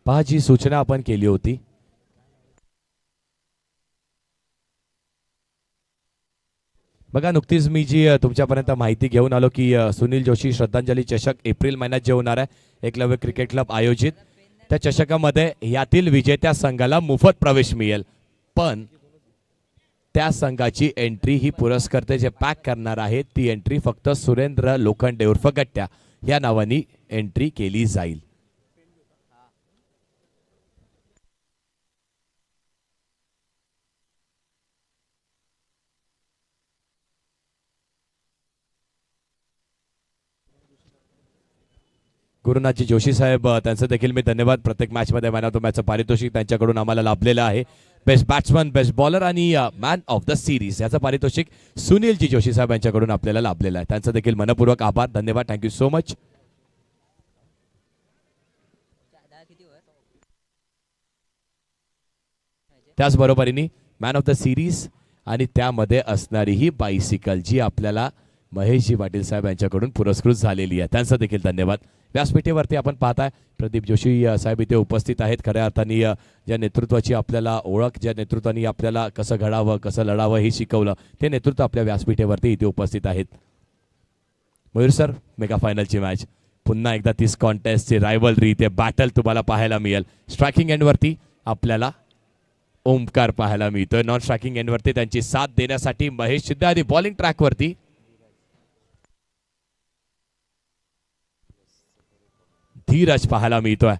पहा जी सूचना आपण केली होती बघा, नुकतीच मी जी तुमच्यापर्यंत माहिती घेऊन आलो की सुनील जोशी श्रद्धांजली चषक एप्रिल महिन्यात जे होणार आहे एकलव्य क्रिकेट क्लब आयोजित, त्या चषकामध्ये यातील विजेत्या संघाला मोफत प्रवेश मिळेल. पण त्या संघाची एंट्री ही पुरस्कर्ते जे पॅक करणार आहेत ती एंट्री फक्त सुरेंद्र लोखंडे उर्फ गट्ट्या या नावाने एंट्री केली जाईल. गुरुनाथजी जोशी साहेब त्यांचं देखील मी धन्यवाद. प्रत्येक मॅच मध्ये मॅन ऑफ द मॅचचं पारितोषिक त्यांच्याकडून आम्हाला लाभलेलं आहे. बेस्ट बॅट्समन, बेस्ट बॉलर आणि मॅन ऑफ द सिरीज याचं पारितोषिक सुनीलजी जोशी साहेब यांच्याकडून आपल्याला लाभलेलं आहे. त्यांचं देखील मनपूर्वक आभार, धन्यवाद, थँक्यू सो मच. त्याचबरोबरीने मॅन ऑफ द सिरीज आणि त्यामध्ये असणारी ही बायसिकल जी आपल्याला महेशजी पाटील साहेब यांच्याकडून पुरस्कृत झालेली आहे, त्यांचं देखील धन्यवाद. व्यासपीठेवरती आपण पाहताय प्रदीप जोशी साहेब इथे उपस्थित आहेत. खऱ्या अर्थाने ज्या नेतृत्वाची आपल्याला ओळख, ज्या नेतृत्वाने आपल्याला कसं घडावं कसं लढावं हे शिकवलं, ते नेतृत्व आपल्या व्यासपीठेवरती इथे उपस्थित आहेत. मयूर सर, मेगा फायनलची मॅच पुन्हा एकदा 30 कॉन्टेस्टची रायव्हलरी ते बॅटल तुम्हाला पाहायला मिळेल. स्ट्रायकिंग एंडवरती आपल्याला ओमकार पाहायला मिळतोय. नॉन स्ट्रायकिंग एंडवरती त्यांची साथ देण्यासाठी महेश शिंदे आणि बॉलिंग ट्रॅकवरती धीरज पाहायला मिळतोय.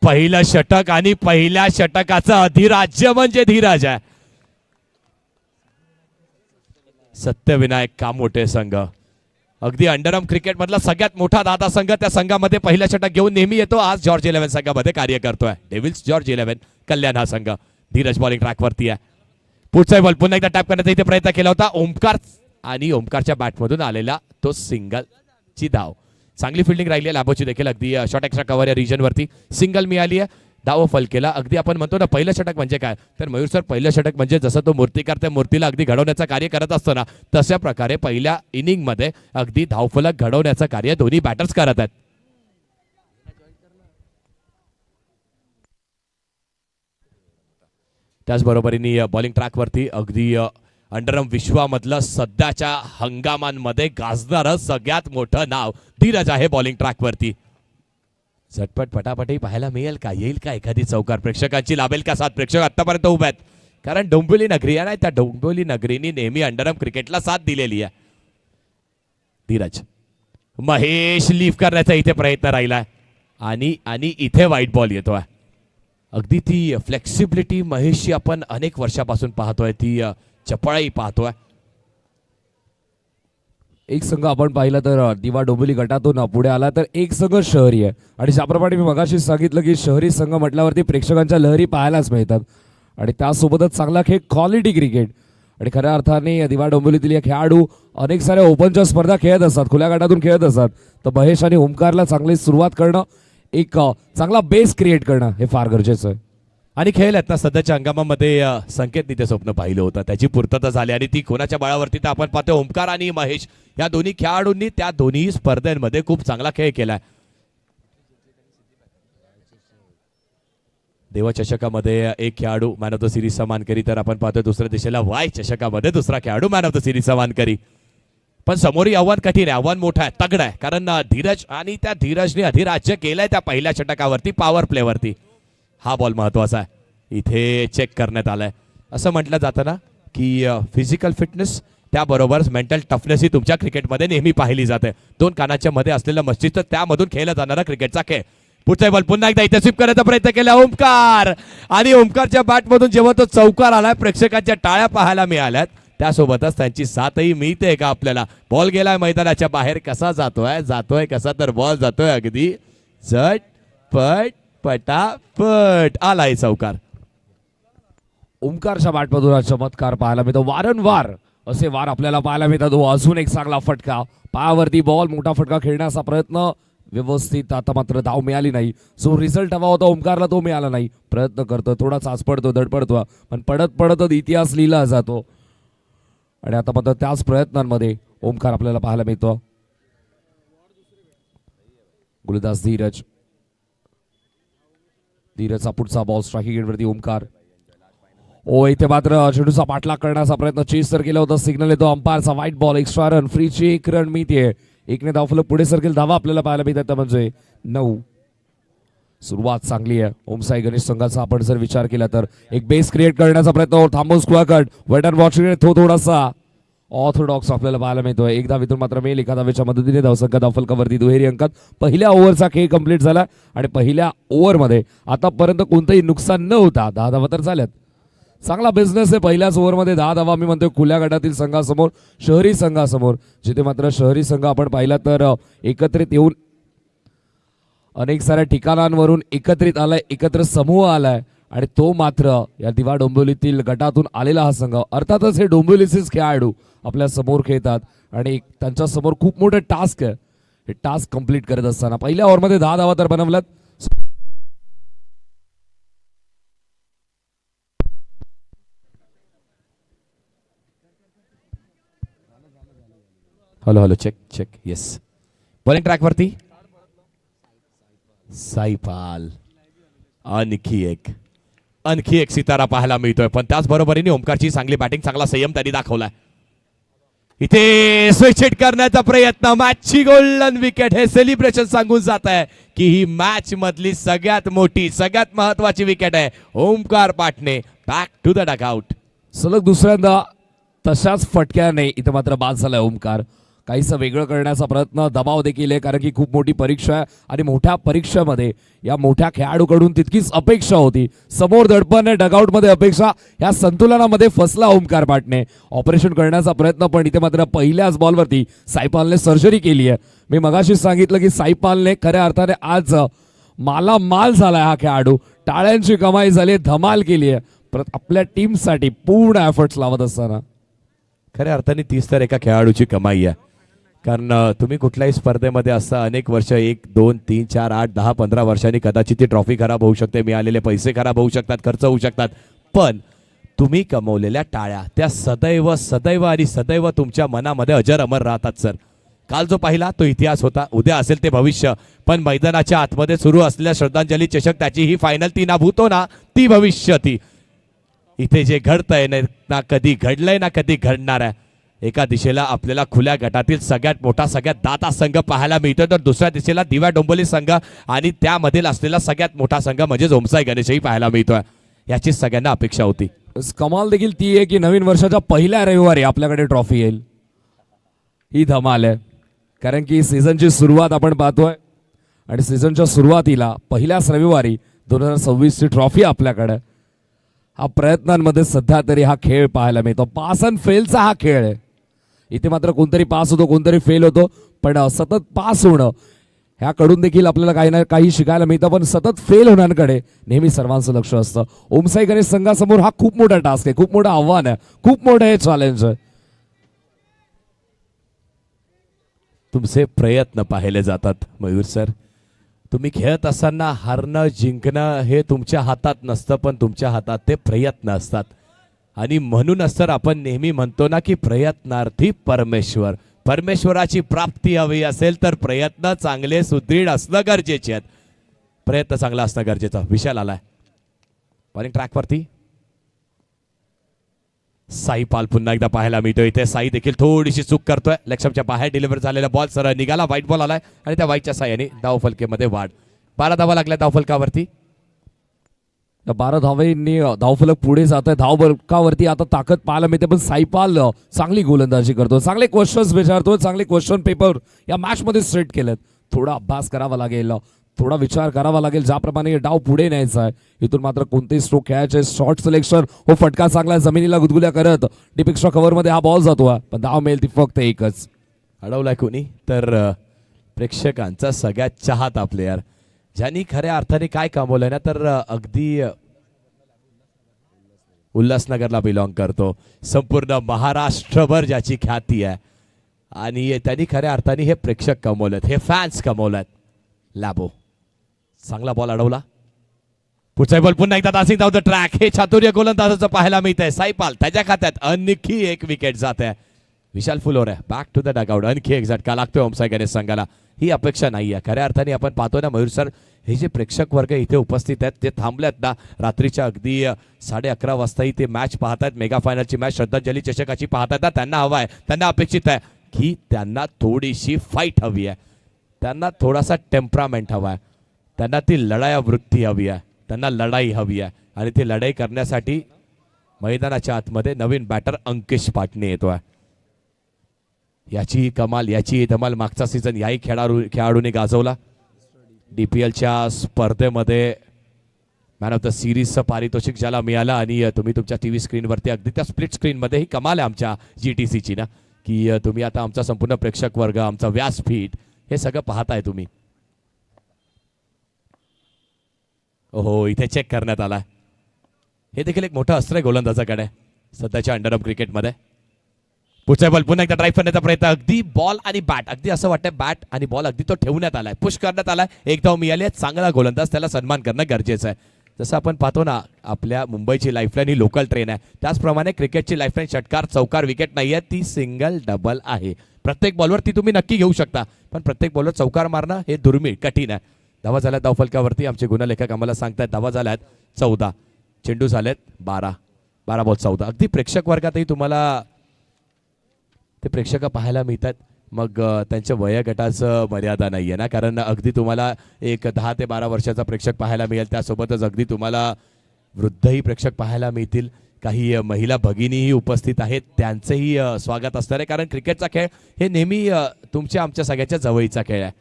पहिलं षटक आणि पहिल्या षटकाचं अधिराज्य म्हणजे धीरज आहे. सत्यविनायक कामोठे संघ अगदी अंडरआर्म क्रिकेट मधला सगळ्यात मोठा दादा संघ, त्या संघामध्ये पहिलं षटक घेऊन नेहमी येतो. आज जॉर्ज 11 संघामध्ये कार्य करतोय. डेव्हिल्स जॉर्ज 11 कल्याण हा संघ. धीरज बॉलिंग ट्रॅकवरती आहे. पुढचा बॉल पुन्हा एकदा टॅप करण्याचा इथे प्रयत्न केला होता ओमकार आणि ओमकारच्या बॅटमधून आलेला तो सिंगल ची धाव. चांगली फिल्डिंग राहिली आहे लाभोची देखील. अगदी शॉर्ट एक्स्ट्रा कव्हर या रिजन वरती सिंगल मिळाली आहे. धाव फल केला. अगदी आपण म्हणतो ना पहिलं षटक म्हणजे काय, तर मयूर सर पहिलं षटक म्हणजे जसं तो मूर्तिकार त्या मूर्तीला अगदी घडवण्याचं कार्य करत असतो ना, तशा प्रकारे पहिल्या इनिंग मध्ये अगदी धावफलक घडवण्याचं कार्य दोन्ही बॅटर्स करत आहेत. त्याचबरोबरीने बॉलिंग ट्रॅकवरती अगदी अंडरआर्म विश्वामधलं सध्याच्या हंगामांमध्ये गाजणारं सगळ्यात मोठं नाव धीरज आहे बॉलिंग ट्रॅकवरती. झटपट पटापटही पाहायला मिळेल का, येईल का एखादी चौकार, प्रेक्षकांची लाभेल का साथ. प्रेक्षक आतापर्यंत उभे आहेत कारण डोंबिवली नगरी आहे, त्या डोंबिवली नगरीने नेहमी अंडरआर्म क्रिकेटला साथ दिलेली आहे. धीरज महेश लीफ करण्याचा इथे प्रयत्न राहिलाय आणि इथे वाईट बॉल येतोय. अगदी ती फ्लेक्सिबिलिटी महेशची आपण अनेक वर्षापासून पाहतोय, ती चपळाई पाहतोय. एक संघ आपण पाहिला तर दिवा डोंबिवली गटातून पुढे आला तर एक संघ शहरी आहे. आणि ज्याप्रमाणे मी मगाशी सांगितलं की शहरी संघ म्हटल्यावरती प्रेक्षकांच्या लहरी पाहायलाच मिळतात आणि त्यासोबतच चांगला खेळ, क्वालिटी क्रिकेट. आणि खऱ्या अर्थाने दिवा डोंबिवलीतील या खेळाडू अनेक साऱ्या ओपनच्या स्पर्धा खेळत असतात, खुल्या गटातून खेळत असतात. तर महेश आणि ओमकारला चांगली सुरुवात करणं, एक चांगला बेस क्रिएट करणं हे फार गरजेचं आहे. आणि खेळ आहेत ना सध्याच्या हंगामामध्ये संकेत ते स्वप्न पाहिलं होतं, त्याची पूर्तता झाली आणि ती कोणाच्या बळावरती तर आपण पाहतो ओमकार आणि महेश या दोन्ही खेळाडूंनी त्या दोन्ही स्पर्धेमध्ये खूप चांगला खेळ केलाय. देवा चषकामध्ये एक खेळाडू मॅन ऑफ द सिरीज समान करी, तर आपण पाहतो दुसऱ्या दिशेला वाय चषकामध्ये दुसरा खेळाडू मॅन ऑफ द सिरीज समान करी. पण समोरही आव्हान कठीण आहे, आव्हान मोठं आहे, तगड आहे. कारण धीरज आणि त्या धीरजने अधिराज्य केलंय त्या पहिल्या षटकावरती, पॉवर प्लेवरती. हा बॉल महत्वाचा आहे, इथे चेक करण्यात आलाय. असं म्हटलं जातं ना की फिजिकल फिटनेस त्याबरोबर मेंटल टफनेस ही तुमच्या क्रिकेटमध्ये नेहमी पाहिली जाते. दोन कानाच्या मध्ये असलेलं मस्तिष्क, त्यामधून खेळला जाणारा क्रिकेटचा खेळ. पुढचा बॉल पुन्हा एकदा इथे स्वीप करण्याचा प्रयत्न केला ओमकार आणि ओमकारच्या बॅटमधून जेव्हा तो चौकार आलाय प्रेक्षकांच्या टाळ्या पाहायला मिळाल्यात. त्यासोबतच त्यांची साथही मिळते का आपल्याला. बॉल गेलाय मैदानाच्या बाहेर, कसा जातोय कसा, तर बॉल जातोय अगदी झटपट पटापट, आलाय चौकार. ओमकारच्या बॅटमधून हा चमत्कार पाहायला मिळतो. वारंवार असे वार आपल्याला पाहायला मिळतात. अजून एक चांगला फटका, पायावरती बॉल, मोठा फटका खेळण्याचा प्रयत्न व्यवस्थित. आता मात्र धाव मिळाली नाही. जो रिझल्ट हवा होता ओमकारला तो मिळाला नाही. प्रयत्न करतो, थोडा चाच पडतो, धडपडतो, पण पडत पडत इतिहास लिहिला जातो. आणि आता मात्र त्याच प्रयत्नांमध्ये ओमकार आपल्याला पाहायला मिळतो. गुलदास धीरज धीरजचा पुढचा बॉल स्ट्रायकिंग एंडवरती ओमकार. ओ इथे मात्र चेंडूचा पाठलाग करण्याचा प्रयत्न चेस तर केला होता. सिग्नल येतो अंपायरचा. व्हाईट बॉल, एक्स्ट्रा रन, फ्रीची 1 रन मिळते. एकने धावफलक पुढे सरकेल. धावा आपल्याला पाहायला मिळतात म्हणजे 9. सुरुवात चांगली आहे ओमसाई गणेश संघाचा. आपण जर विचार केला तर एक बेस क्रिएट करण्याचा प्रयत्न. थांबून square cut, wait and watching थोडासा ऑर्थोडॉक्स आपल्याला पाहायला मिळतोय. एक धावेतून मात्र मेल. एका धावेच्या मदतीने धावसंख्या धावफलकावरती दुहेरी अंकात. पहिल्या ओव्हरचा खेळ कंप्लीट झाला आणि पहिल्या ओव्हरमध्ये आतापर्यंत कोणतंही नुकसान न होता 10 धावा तर झाल्यात. चांगला बिझनेस आहे. पहिल्याच ओव्हरमध्ये 10 धावा मी म्हणतोय खुल्या गटातील संघासमोर, शहरी संघासमोर, जिथे मात्र शहरी संघ आपण पाहिला तर एकत्रित येऊन अनेक साऱ्या ठिकाणांवरून एकत्रित आलाय, एकत्र समूह आलाय आणि तो मात्र या दिवा डोंबिवलीतील गटातून आलेला हा संघ. अर्थातच हे डोंबिवलीचेच खेळाडू आपल्या समोर खेळतात आणि त्यांच्या समोर खूप मोठं टास्क आहे. हे टास्क कंप्लीट करत असताना पहिल्या ओव्हरमध्ये 10 धावा तर बनवल्यात. Hello hello, check check. Yes, bowling track वरती साईपाल. आणखी एक सितारा पाहायला मिळतोय. पण त्याच बरोबरीने ओमकारची चांगली बॅटिंग, चांगला संयम त्यांनी दाखवलाय. इथे स्विच हिट करण्याचा प्रयत्न. मॅचची गोल्डन विकेट. हे सेलिब्रेशन सांगून जात आहे की ही मॅच मधली सगळ्यात मोठी, सगळ्यात महत्वाची विकेट आहे. Omkar Patne back to the dugout. सलग दुसऱ्यांदा तशाच फटक्याने इथं मात्र बाद झालाय ओमकार. काहीसं वेगळं करण्याचा प्रयत्न, दबाव देखील आहे कारण की खूप मोठी परीक्षा आहे आणि मोठ्या परीक्षेमध्ये या मोठ्या खेळाडूकडून तितकीच अपेक्षा होती. समोर दडपण आहे, डगआउटमध्ये अपेक्षा. या संतुलनामध्ये फसला ओमकार पाटणे. ऑपरेशन करण्याचा प्रयत्न, पण इथे मात्र पहिल्याच बॉलवरती साईपालने सर्जरी केली आहे. मी मगाशी सांगितलं की साईपालने खऱ्या अर्थाने आज मालामाल झालाय हा खेळाडू. टाळ्यांची कमाई झाली, धमाल केली आहे आपल्या टीमसाठी पूर्ण एफर्ट्स लावत असताना. खऱ्या अर्थाने 30 तर एका खेळाडूची कमाई आहे. कारण तुम्ही कुठल्याही स्पर्धेमध्ये असता अनेक वर्ष, 1 2 3 4 8 10 15 वर्षांनी कदाचित ती ट्रॉफी खराब होऊ शकते, मिळालेले पैसे खराब होऊ शकतात, खर्च होऊ शकतात, पण तुम्ही कमवलेल्या टाळ्या त्या सदैव सदैव आणि सदैव तुमच्या मनामध्ये अजर अमर राहतात सर. काल जो पाहिला तो इतिहास होता, उद्या असेल ते भविष्य, पण मैदानाच्या आतमध्ये सुरू असलेल्या श्रद्धांजली चषक, त्याची ही फायनल ती ना भूतो ना ती भविष्य ती. इथे जे घडतंय ना कधी घडलंय ना कधी घडणार आहे. एका दिशेला आपल्याला खुल्या गटातील सगळ्यात मोठा, सगळ्यात दाता संघ पाहायला मिळतोय, तर दुसऱ्या दिशेला दिवा डोंबिवली संघ आणि त्यामधील असलेला सगळ्यात मोठा संघ म्हणजे ओमसाई गणेशही पाहायला मिळतोय. याची सगळ्यांना अपेक्षा होती. कमाल देखील ती आहे की नवीन वर्षाच्या पहिल्या रविवारी आपल्याकडे ट्रॉफी येईल. ही धमाल आहे कारण की सीझनची सुरुवात आपण पाहतोय आणि सीझनच्या सुरुवातीला पहिल्याच रविवारी 2026 ची ट्रॉफी आपल्याकडे. हा प्रयत्नांमध्ये सध्या तरी हा खेळ पाहायला मिळतो. पास अँड फेलचा हा खेळ आहे. इथे मात्र कोणतरी पास होतो, कोणतरी फेल होतो, पण सतत पास होणं ह्याकडून देखील आपल्याला काही ना काही शिकायला मिळतं, पण सतत फेल होण्याकडे नेहमी सर्वांचं लक्ष असतं. ओमसाई गणेश संघासमोर हा खूप मोठा टास्क आहे, खूप मोठं आव्हान आहे, खूप मोठं हे चॅलेंज आहे. तुमचे प्रयत्न पाहिले जातात मयूर सर. तुम्ही खेळत असताना हारणं जिंकणं हे तुमच्या हातात नसतं, पण तुमच्या हातात ते प्रयत्न असतात. आणि म्हणूनच तर आपण नेहमी म्हणतो ना की प्रयत्नार्थी परमेश्वर. परमेश्वराची प्राप्ती हवी असेल तर प्रयत्न चांगले सुदृढ असणं गरजेचे आहेत. प्रयत्न चांगला असणं गरजेचं. विशाल आलाय बॉलिंग ट्रॅकवरती. साईपाल पुन्हा एकदा पाहायला मिळतो. इथे साई देखील थोडीशी चूक करतोय. लक्ष्यच्या बाहेर डिलिव्हर झालेला बॉल सरळ निघाला. व्हाईट बॉल आलाय आणि त्या व्हाईटच्या साह्याने धावफलकेमध्ये वाढ. 12 धावा लागल्या धावफलकावरती. 12 धावेंनी धावफलक पुढे जात आहे. धावफलकावरती आता ताकद पाहायला मिळते, पण साईपाल चांगली गोलंदाजी करतो. चांगले क्वेश्चन्स विचारतो, चांगले क्वेश्चन पेपर या मॅच मध्ये सेट केलेत. थोडा अभ्यास करावा लागेल, थोडा विचार करावा लागेल ज्याप्रमाणे डाव पुढे न्यायचा आहे. इथून मात्र कोणतेही स्ट्रोक खेळायचे. शॉर्ट सिलेक्शन हो, फटका चांगला जमिनीला गुदगुल्या करत डीपेक्षा कव्हर मध्ये हा बॉल जातो, पण धाव मिळेल ती फक्त एकच. अडवलाय कोणी तर प्रेक्षकांचा सगळ्यात चाहता प्लेयर, ज्यांनी खऱ्या अर्थाने काय कमवलंय ना, तर अगदी उल्हासनगरला बिलॉंग करतो. संपूर्ण महाराष्ट्रभर ज्याची ख्याती आहे आणि त्यांनी खऱ्या अर्थाने हे प्रेक्षक कमवलेत, हे फॅन्स कमवलेत. लॅबो चांगला बॉल अडवला. पुढचा बॉल पुन्हा एकदा तासिंग धावतं ट्रॅक. हे चातुर्य गोलंदाजाचं पाहायला मिळतंय. साईपाल त्याच्या खात्यात आणखी एक विकेट जात आहे. विशाल फुलोर आहे बॅक टू द डगआउट. आणखी एक झटका लागतोय ओमसाई गणेश संघाला. ही अपेक्षा नाही आहे खऱ्या अर्थाने. आपण पाहतो ना मयूर सर, हे जे प्रेक्षक वर्ग इथे उपस्थित आहेत ते थांबलेत ना रात्रीच्या अगदी 11:30 वाजता ते मॅच पाहतायत. मेगा फायनलची मॅच श्रद्धांजली चषकाची पाहतायत ना, त्यांना हवा आहे, त्यांना अपेक्षित आहे की त्यांना थोडीशी फाईट हवी आहे, त्यांना थोडासा टेम्परामेंट हवा आहे, त्यांना ती लढाया वृत्ती हवी आहे, त्यांना लढाई हवी आहे. आणि ती लढाई करण्यासाठी मैदानाच्या आतमध्ये नवीन बॅटर अंकिश पाटणे येतोय. याची कमाल, याची धमाल मागचा सीझन याही खेळाडूने गाजवला. DPLच्या स्पर्धेमध्ये मॅन ऑफ द सिरीजचं पारितोषिक ज्याला मिळालं. आणि तुम्ही तुमच्या टीव्ही स्क्रीनवरती अगदी त्या स्प्लिट स्क्रीनमध्ये ही कमाल आहे आमच्या GTCची ना, की तुम्ही आता आमचा संपूर्ण प्रेक्षक वर्ग, आमचा व्यासपीठ हे सगळं पाहताय तुम्ही. हो, इथे चेक करण्यात आला. हे देखील एक मोठं अस्त्र आहे गोलंदाजाकडे सध्याच्या अंडरआर्म क्रिकेटमध्ये. पुढचा बॉल पुन्हा एकदा ड्राईव्ह करण्याचा प्रयत्न. अगदी बॉल आणि बॅट, अगदी असं वाटतं बॅट आणि बॉल अगदी तो ठेवण्यात आलाय, पुश करण्यात आलाय. एक धाव मिळाली. चांगला गोलंदाज, त्याला सन्मान करणं गरजेचं आहे. जसं आपण पाहतो ना, आपल्या मुंबईची लाईफलाईन ही लोकल ट्रेन आहे, त्याचप्रमाणे क्रिकेटची लाईफलाईन षटकार चौकार विकेट नाही आहे, ती सिंगल डबल आहे. प्रत्येक बॉलवर ती तुम्ही नक्की घेऊ शकता, पण प्रत्येक बॉलवर चौकार मारणं हे दुर्मिळ, कठीण आहे. धावा झाल्यात धावफलकावरती. आमचे गुणलेखक आम्हाला सांगतायत धावा झाल्यात 14, चेंडू झालेत 12, 12 बॉल 14. अगदी प्रेक्षक वर्गातही तुम्हाला ते प्रेक्षक पाहायला मिळतात. मग त्यांच्या वयोगटाचं मर्यादा नाही आहे ना, कारण अगदी तुम्हाला एक 10 ते 12 वर्षाचा प्रेक्षक पाहायला मिळेल, त्यासोबतच अगदी तुम्हाला वृद्धही प्रेक्षक पाहायला मिळतील. काही महिला भगिनीही उपस्थित आहेत, त्यांचंही स्वागत असणार आहे, कारण क्रिकेटचा खेळ हे नेहमी तुमच्या आमच्या सगळ्याच्या जवळचा खेळ आहे.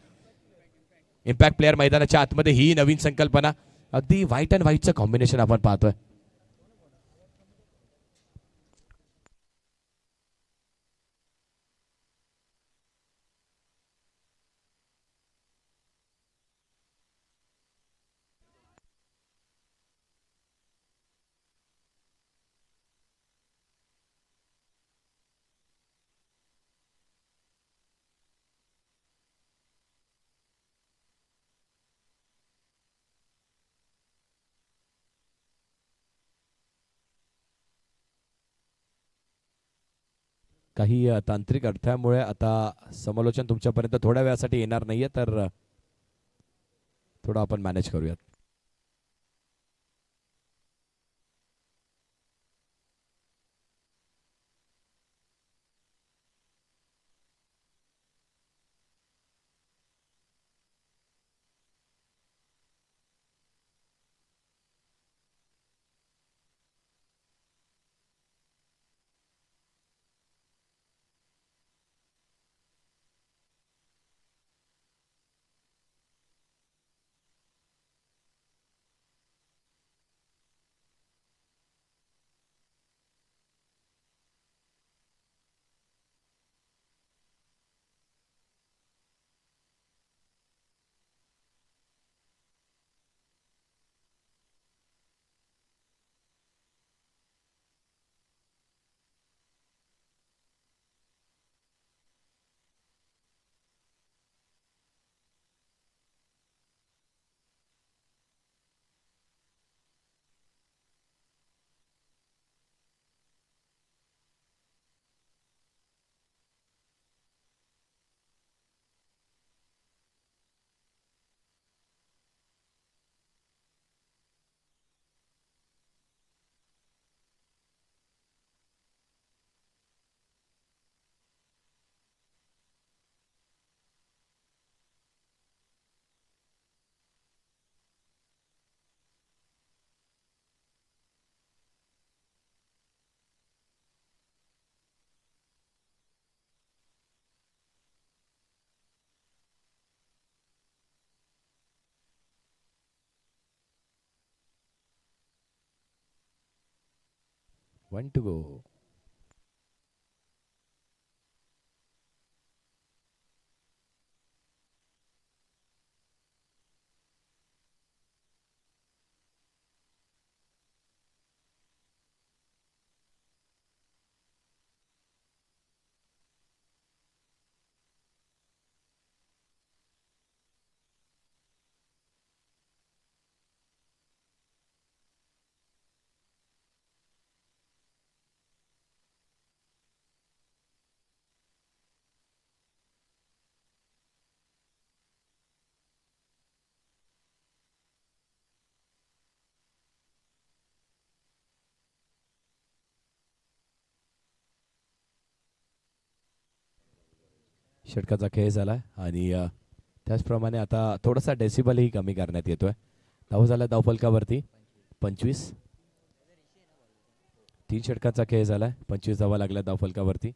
इम्पॅक्ट प्लेअर मैदानाच्या आतमध्ये ही नवीन संकल्पना, अगदी व्हाईट अँड व्हाईटचं कॉम्बिनेशन आपण पाहतोय. काही तांत्रिक अडथळ्यामुळे आता समालोचन तुमच्यापर्यंत थोड्या वेळासाठी येणार नाहीये, तर थोडं आपण मॅनेज करूयात. One to go. षटकाचा खेळ झालाय आणि त्याचप्रमाणे आता थोडासा डेसिबलही कमी करण्यात येतोय. धाव झाला धावफलकावरती 25. 3 षटकाचा खेळ झालाय. 25 धावा लागल्या धावफलकावरती.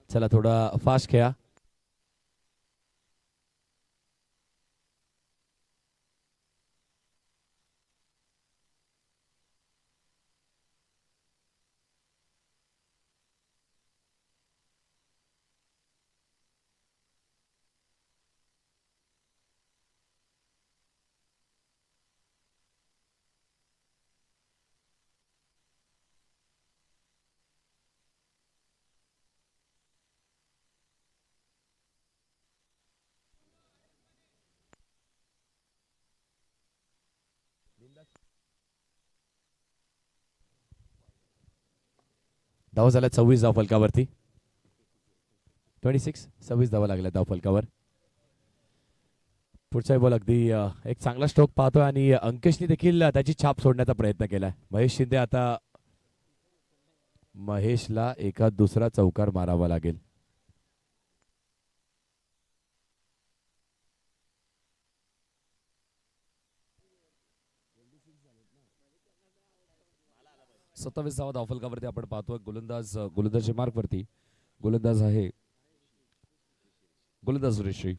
चला थोडा फास्ट खेळा. धाव झाल्या 26 धावफलकावरती. 26. 26 धावा लागल्या धावफलकावर. पुढचा बॉल अगदी एक चांगला स्ट्रोक पाहतोय आणि अंकेशने देखील त्याची छाप सोडण्याचा प्रयत्न केलाय. महेश शिंदे आता महेशला एका दुसरा चौकार मारावा लागेल. सत्तावीस धावा धावफलकावरती आपण पाहतोय. गोलंदाज मार्कवरती गोलंदाज आहे गोलंदाज ऋषी.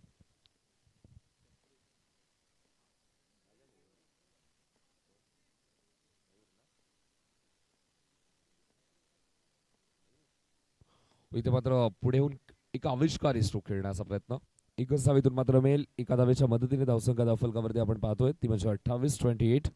इथे मात्र पुढे येऊन एक आविष्कारी स्ट्रोक खेळण्याचा प्रयत्न. एकच धावेतून मात्र मिळेल. एका धावेच्या मदतीने धावसंख्या धावफलकावरती आपण पाहतोय ती म्हणजे 28-28.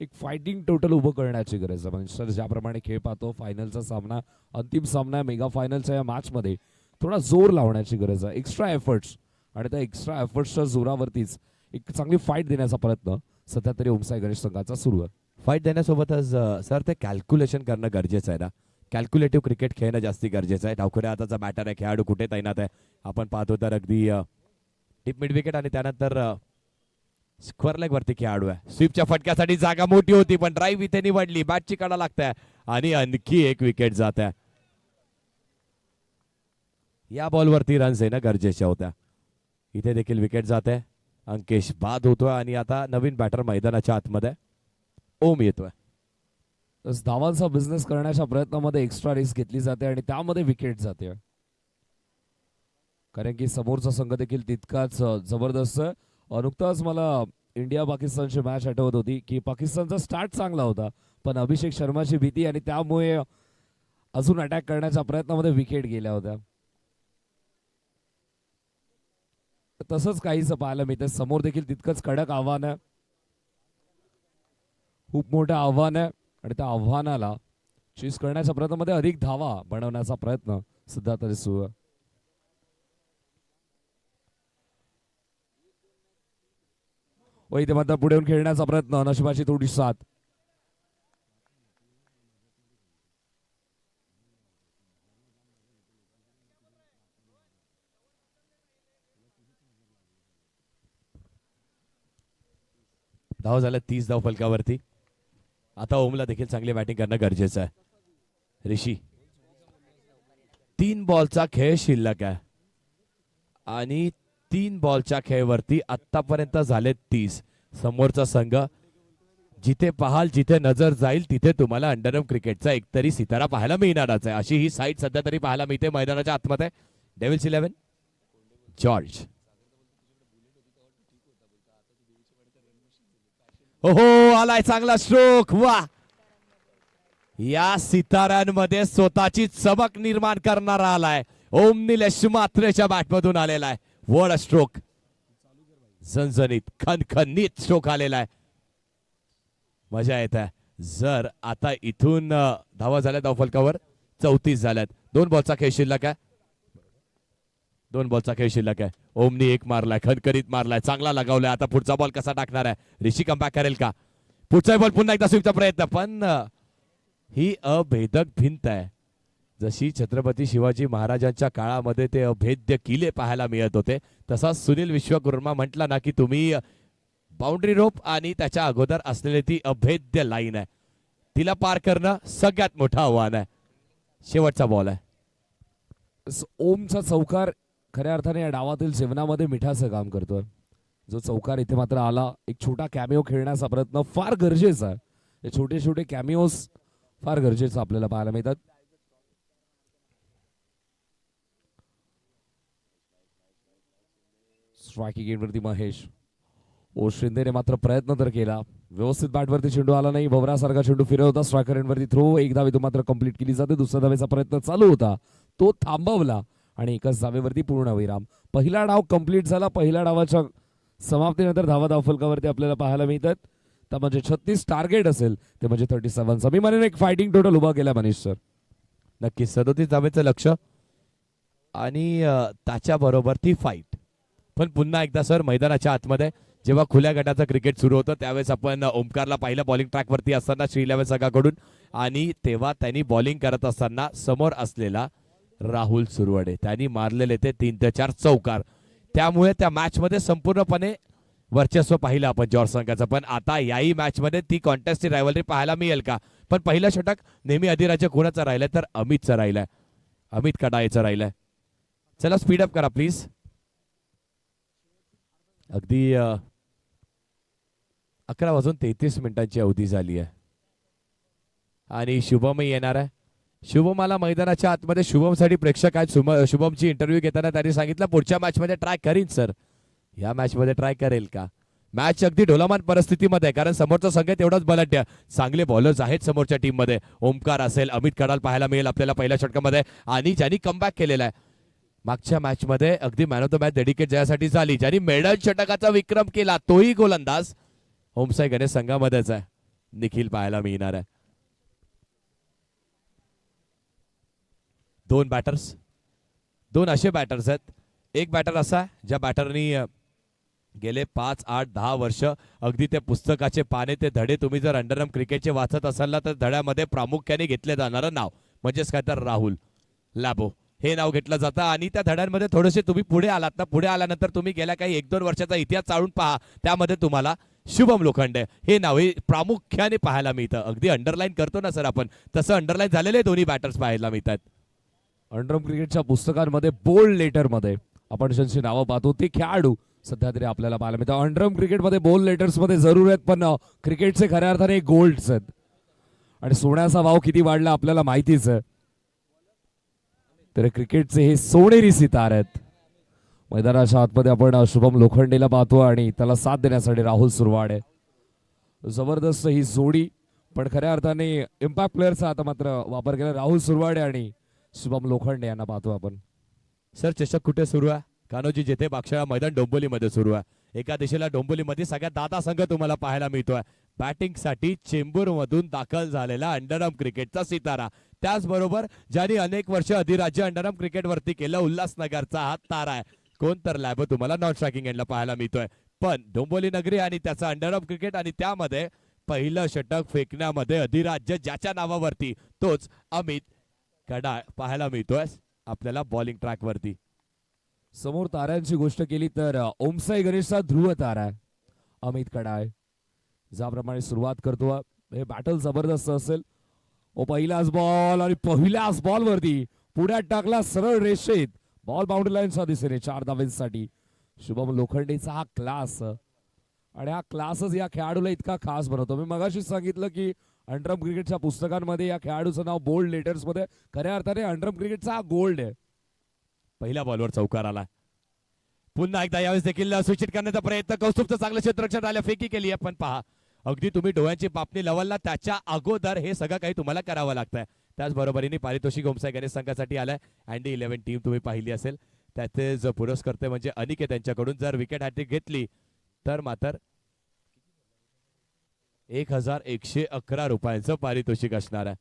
एक फायटिंग टोटल उभं करण्याची गरज आहे. म्हणजे ज्याप्रमाणे खेळ पाहतो फायनलचा सामना अंतिम सामना मेगा फायनलच्या या मॅचमध्ये थोडा जोर लावण्याची गरज आहे. एक्स्ट्रा एफर्ट्स आणि त्या एक्स्ट्रा एफर्ट्सच्या जोरावरतीच एक चांगली फाईट देण्याचा प्रयत्न सध्या तरी ओमसाई गणेश संघाचा सुरू आहे. फाईट देण्यासोबतच सर ते कॅल्क्युलेशन करणं गरजेचं आहे ना. कॅल्क्युलेटिव्ह क्रिकेट खेळणं जास्ती गरजेचं आहे. डावखुऱ्या हाताचा बॅटर आहे. खेळाडू कुठे तैनात आहे आपण पाहतो तर अगदी टिप मिड विकेट आणि त्यानंतर स्क्वेअर लेग वरती खेळाडू आहे. स्वीपच्या फटक्यासाठी जागा मोठी होती पण ड्राईव्ह इथे निवडली. बॅटची कडा लागते आणि आणखी एक विकेट जात आहे. या बॉलवरती रन्स येणं गरजेच्या होत्या. इथे देखील विकेट जाते. अंकेश बाद होतोय आणि आता नवीन बॅटर मैदानाच्या आतमध्ये ओम येतोय. धावांचा बिझनेस करण्याच्या प्रयत्नामध्ये एक्स्ट्रा रिस्क घेतली जाते आणि त्यामध्ये विकेट जाते. कारण की समोरचा संघ देखील तितकाच जबरदस्त आहे. नुकताच मला इंडिया पाकिस्तानची मॅच आठवत होती की पाकिस्तानचा स्टार्ट चांगला होता पण अभिषेक शर्माची भीती आणि त्यामुळे अजून अटॅक करण्याच्या प्रयत्नामध्ये विकेट गेल्या होत्या. तसंच काहीच पाहायला मिळतं. समोर देखील तितकंच कडक आव्हान आहे. खूप मोठं आव्हान आहे आणि त्या आव्हानाला चीज करण्याच्या प्रयत्नामध्ये अधिक धावा बनवण्याचा प्रयत्न सध्या तरी सुरू आहे. व इथे मात्र पुढे येऊन खेळण्याचा प्रयत्न. नशिबाची थोडी साथ. धाव झाल्या 30 धाव फलकावरती. आता ओमला देखील चांगली बॅटिंग करणं गरजेचं आहे. ऋषी 3 बॉलचा खेळ शिल्लक आहे आणि 3 बॉलच्या खेळवरती आतापर्यंत झाले 30. समोरचा संघ जिथे पाहाल जिथे नजर जाईल तिथे तुम्हाला अंडरआर्म क्रिकेटचा एकतरी सितारा पाहायला मिळणारच आहे. अशी ही साईट सध्या तरी पाहायला मिळते मैदानाच्या आतमध्ये. Devil's 11 George. हो आलाय चांगला स्ट्रोक. वा या सिताऱ्यांमध्ये स्वतःची चमक निर्माण करणारा आलाय. ओम निलेश मात्रेच्या बॅटमधून आलेला आहे. What a stroke. झणझणीत खनखनीत स्ट्रोक आलेला आहे. मजा येत आहे. जर आता इथून धावा झाल्या धावफलकावर 34 झाल्यात. 2 बॉलचा खेळ शिल्लक आहे. 2 बॉलचा खेळ शिल्लक आहे. ओमनी एक मारलाय, खनखरीत मारलाय, चांगला लगावलाय. आता पुढचा बॉल कसा टाकणार आहे, ऋषी कमबॅक करेल का? पुढचा बॉल पुन्हा एकदा स्वीपचा प्रयत्न, पण ही अभेदक भिंत आहे. जशी छत्रपती शिवाजी महाराजांच्या काळामध्ये ते अभेद्य किल्ले पाहायला मिळत होते, तसा सुनील विश्वकर्मा म्हटला ना की तुम्ही बाउंड्री रोप आणि त्याच्या अगोदर असलेली ती अभेद्य लाईन आहे, तिला पार करणं सगळ्यात मोठं आव्हान आहे. शेवटचा बॉल आहे. ओमचा चौकार खऱ्या अर्थाने या डावातील सेवनामध्ये मिठाचं काम करतोय. जो चौकार इथे मात्र आला, एक छोटा कॅमिओ खेळण्याचा प्रयत्न फार गरजेचा आहे. हे छोटे छोटे कॅमिओस फार गरजेचं आपल्याला पाहायला मिळतात. स्ट्रायकिंग एंडवरती महेश. ओ शिंदेने मात्र प्रयत्न तर केला, व्यवस्थित बॅटवरती चेंडू आला नाही. भवरासारखा चेंडू फिरवता स्ट्रायकर एंडवरती थ्रो. एक धावेतून मात्र कंप्लीट केली जाते. दुसऱ्या धावेचा प्रयत्न चालू होता, तो थांबवला आणि एकाच धावेवरती पूर्ण विराम. पहिला डाव कंप्लीट झाला. पहिल्या डावाच्या समाप्तीनंतर धावा धावफलकावरती आपल्याला पाहायला मिळतात. तर म्हणजे 36 टार्गेट असेल ते म्हणजे 37. मी म्हणेन एक फायटिंग टोटल उभा केला मनीष सर. नक्कीच 37 धावेचं लक्ष आणि त्याच्याबरोबर ती फाईट. पण पुन्हा एकदा सर मैदानाच्या आतमध्ये जेव्हा खुल्या गटाचं क्रिकेट सुरू होतं त्यावेळेस आपण ओमकारला पाहिलं बॉलिंग ट्रॅकवरती असताना श्रीलेवन संघाकडून, आणि तेव्हा त्यांनी बॉलिंग करत असताना समोर असलेला राहुल सुरवडे त्यांनी मारलेले ते 3 ते 4 चौकार. त्यामुळे त्या मॅचमध्ये संपूर्णपणे वर्चस्व पाहिलं आपण जॉर्ज संघाचं. पण आता याही मॅचमध्ये ती कॉन्टेस्टची रायव्हलरी पाहायला मिळेल का? पण पहिलं षटक नेहमी अधिराज्य कोणाचं राहिलंय तर अमितचं राहिलंय, अमित कडायचं राहिलंय. चला स्पीडअप करा प्लीज. अगदी 11:33 अवधी झाली आहे आणि शुभम येणार आहे. शुभमाला मैदानाच्या आतमध्ये शुभमसाठी प्रेक्षक आहेत. शुभमची इंटरव्ह्यू घेताना त्यांनी सांगितलं पुढच्या मॅचमध्ये ट्राय करीन सर. या मॅचमध्ये ट्राय करेल का? मॅच अगदी ढोलामान परिस्थितीमध्ये आहे कारण समोरचा संघ तेवढाच बलाढ्य, चांगले बॉलर्स आहेत समोरच्या टीममध्ये. ओमकार असेल, अमित कडाल पाहायला मिळेल आपल्याला पहिल्या षटकामध्ये, आणि ज्यांनी कमबॅक केलेला आहे. मागच्या मॅचमध्ये अगदी man of the match dedicate ज्यासाठी झाली, ज्यांनी मेडल षटकाचा विक्रम केला तोही गोलंदाज ओमसाई गणेश संघामध्येच आहे, निखिल पाहायला मिळणार आहे. 2 बॅटर्स, 2 असे बॅटर्स आहेत. एक बॅटर असा ज्या बॅटरनी गेले 5, 8, 10 वर्ष अगदी ते पुस्तकाचे पाने ते धडे तुम्ही जर अंडरआर्म क्रिकेटचे वाचत असाल ना तर धड्यामध्ये प्रामुख्याने घेतले जाणारं नाव म्हणजेच काय तर राहुल लॅबो हे नाव घेतलं जातं. आणि त्या धड्यांमध्ये थोडेसे तुम्ही पुढे आलात ना, पुढे आल्यानंतर तुम्ही गेल्या काही 1-2 वर्षाचा इतिहास चाळून पहा, त्यामध्ये तुम्हाला शुभम लोखंडे हे नाव हे प्रामुख्याने पाहायला मिळतं. अगदी अंडरलाईन करतो ना सर आपण, तसं अंडरलाईन झालेले दोन्ही बॅटर्स पाहायला मिळतात. अंडरआर्म क्रिकेटच्या पुस्तकांमध्ये बोल्ड लेटरमध्ये आपण ज्यांची नावं पाहतो ते खेळाडू सध्या तरी आपल्याला पाहायला मिळतं. अंडरआर्म क्रिकेटमध्ये बोल्ड लेटर्समध्ये जरूर आहेत, पण क्रिकेटचे खऱ्या अर्थाने गोल्ड्स आहेत. आणि सोन्याचा भाव किती वाढला आपल्याला माहितीच आहे. तर क्रिकेटचे हे सोनेरी सितार आहेत. मैदानाच्या आतमध्ये आपण शुभम लोखंडेला पाहतो आणि त्याला साथ देण्यासाठी राहुल सुरवाडे. जबरदस्त ही जोडी, पण खऱ्या अर्थाने इम्पॅक्ट प्लेअरचा आता मात्र वापर केला. राहुल सुरवाडे आणि शुभम लोखंडे यांना पाहतो आपण. सर चषक कुठे सुरू आहे? कान्होजी जेथे बागशाळा मैदान डोंबिवलीमध्ये सुरू आहे. एका दिशेला डोंबिवलीमध्ये सगळ्यात दादा संघ तुम्हाला पाहायला मिळतोय. बॅटिंगसाठी चेंबूरमधून दाखल झालेला अंडरआर्म क्रिकेटचा सितारा, त्याचबरोबर ज्यांनी अनेक वर्ष अधिराज्य अंडरआर्म क्रिकेटवरती केलं उल्हासनगरचा हा तारा आहे. कोण तर लॅब तुम्हाला नॉन स्ट्रायकिंग एंडला पाहायला मिळतोय. पण डोंबिवली नगरी आणि त्याचा अंडरआर्म क्रिकेट आणि त्यामध्ये पहिलं षटक फेकण्यामध्ये अधिराज्य ज्याच्या नावावरती तोच अमित कडाळ पाहायला मिळतोय आपल्याला बॉलिंग ट्रॅकवरती. समोर ताऱ्यांची गोष्ट केली तर ओमसाई गणेशचा ध्रुव तारा आहे अमित कडाळ. ज्याप्रमाणे सुरुवात करतो हे बॅटल जबरदस्त असेल. ओ पहिलाच बॉल आणि पहिल्याच बॉल वरती पुढ्यात टाकला सरळ रेषेत, बॉल बाउंड्री लाईनच्या दिशेने 4 धावांसाठी. शुभम लोखंडेचा हा क्लास, आणि हा क्लासच या खेळाडूला इतका खास बनवतो. मी मगाशीच सांगितलं की अंडरआर्म क्रिकेटच्या पुस्तकांमध्ये या खेळाडूचं नाव बोल्ड लेटर्स मध्ये, खऱ्या अर्थाने अंडरआर्म क्रिकेटचा हा गोल्ड आहे. पहिल्या बॉलवर चौकार आला. पुन्हा एकदा यावेळेस देखील स्विचिट करण्याचा प्रयत्न, कौस्तुभचं चांगलं क्षेत्ररक्षण राहिलं, फेकी केली आहे. पण पहा अगदी तुम्ही डोळ्यांची पापणी लवलला त्याच्या अगोदर हे सगळं काही तुम्हाला करावं लागतंय. त्याचबरोबरीने पारितोषिक ओमसाई गणेश संघासाठी आलाय. अँडी 11 टीम तुम्ही पाहिली असेल, त्याचे जो पुरस्कर्ते म्हणजे अनिकेत यांच्याकडून जर विकेट हॅट्रिक घेतली तर मात्र 1111 रुपयांचं पारितोषिक असणार आहे.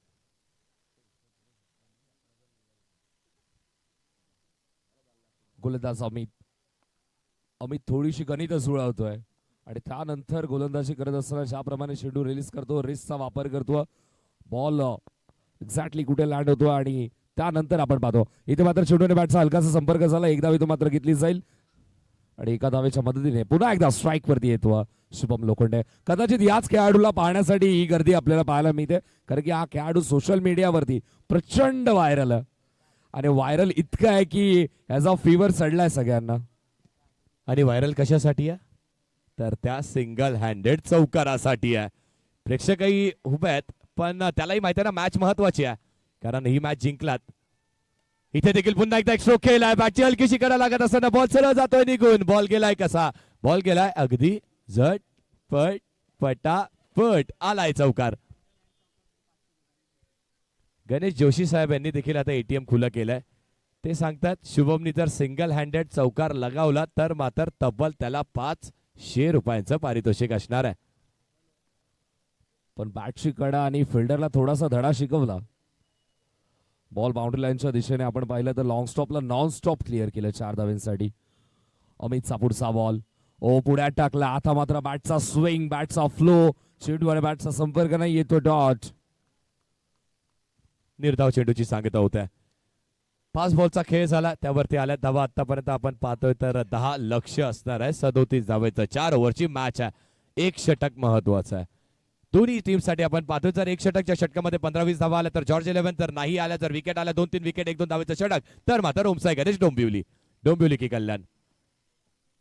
गोलंदाज अमित थोडीशी गणित जुळवतोय आणि त्यानंतर गोलंदाजी करत असताना ज्याप्रमाणे चेंडू रिलीज करतो, रिस्कचा वापर करतो, बॉल एक्झॅक्टली कुठे लँड होतो आणि त्यानंतर आपण पाहतो इथे मात्र चेंडूने बॅटचा हलकासा संपर्क झाला. एक धाव इथं मात्र घेतली जाईल आणि एका धावेच्या मदतीने पुन्हा एकदा स्ट्राईक वरती येतो शुभम लोखंडे. कदाचित याच खेळाडूला पाहण्यासाठी ही गर्दी आपल्याला पाहायला मिळते, कारण की हा खेळाडू सोशल मीडियावरती प्रचंड व्हायरल आहे आणि व्हायरल इतकं आहे की ह्याचा फीवर चढलाय सगळ्यांना. आणि व्हायरल कशासाठी आहे तर त्या सिंगल हँडेड चौकारासाठी आहे. प्रेक्षकही उभे आहेत पण त्यालाही माहिती आहे ना मॅच महत्वाची आहे, कारण ही मॅच जिंकलात. इथे देखील पुन्हा एकदा एक स्ट्रोक केलाय, बॅटची हलकीशी करा लागत असताना बॉल सरळ जातोय निघून. बॉल गेलाय कसा, बॉल गेलाय अगदी झट पट पटापट आलाय चौकार. गणेश जोशी साहेब यांनी देखील आता एटीएम खुलं केलंय. ते सांगतात शुभमनी जर सिंगल हँडेड चौकार लगावला तर मात्र तब्बल त्याला 500 रुपयांचं पारितोषिक असणार आहे. पण बॅटची कडा आणि फिल्डरला थोडासा धडा शिकवला. बॉल बाउंड्री लाईनच्या दिशेने आपण पाहिलं तर लॉंग स्टॉपला नॉन स्टॉप क्लिअर केलं 4 धावांसाठी. अमितचा पुढचा बॉल पुढ्यात टाकला. आता मात्र बॅटचा स्विंग, बॅटचा फ्लो, चेंडू आणि बॅटचा संपर्क नाही, येतो डॉट. निर्धाव चेंडूची सांगता होत्या. 5 बॉलचा खेळ झाला, त्यावरती आल्या धावा. आतापर्यंत आपण पाहतोय तर 10 लक्ष असणार आहे. 37 धावेचं 4 ओव्हरची मॅच आहे. एक षटक महत्वाचं आहे दोन्ही टीमसाठी. आपण पाहतोय जर एक षटकच्या षटकामध्ये 15-20 धावा आल्या तर जॉर्ज 11, तर नाही आल्या जर विकेट आल्या 2-3 विकेट 1-2 धावेचं षटक तर मात्र ओमसाई गणेश डोंबिवली की कल्याण.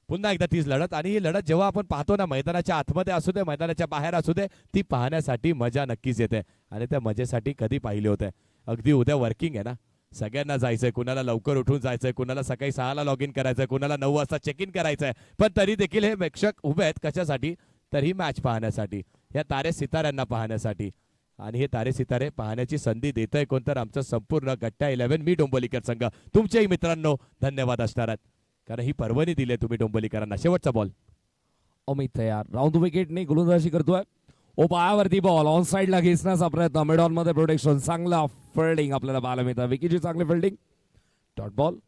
पुन्हा एकदा तीच लढत, आणि ही लढत जेव्हा आपण पाहतो ना मैदानाच्या आतमध्ये असू दे मैदानाच्या बाहेर असू दे, ती पाहण्यासाठी मजा नक्कीच येते. आणि त्या मजेसाठी कधी पाहिले होते. अगदी उद्या वर्किंग आहे ना, सगळ्यांना जायचंय, कुणाला लवकर उठून जायचंय, कुणाला सकाळी 6ला लॉग इन करायचंय, कुणाला 9 वाजता चेक इन करायचंय, पण तरी देखील हे प्रेक्षक उभे आहेत कशासाठी तर ही मॅच पाहण्यासाठी, या तारे सिताऱ्यांना पाहण्यासाठी. आणि हे तारे सितारे पाहण्याची संधी देतंय कोणतर आमचं संपूर्ण गट्टा 11 मी डोंबिवलीकर संघ. तुमच्याही मित्रांनो धन्यवाद असणार आहेत, कारण ही पर्वणी दिली तुम्ही डोंबिवलीकरांना. शेवटचा बॉल अमित तयार, राऊंड विकेटने गोलंदाजी करतोय. पायावरती बॉल ऑन साइडला घेसण्याचा प्रयत्न, मिडऑन मध्ये प्रोटेक्शन, चांगला फिल्डिंग आपल्याला पाहायला मिळतं. विकीची चांगली फिल्डिंग, डॉट बॉल.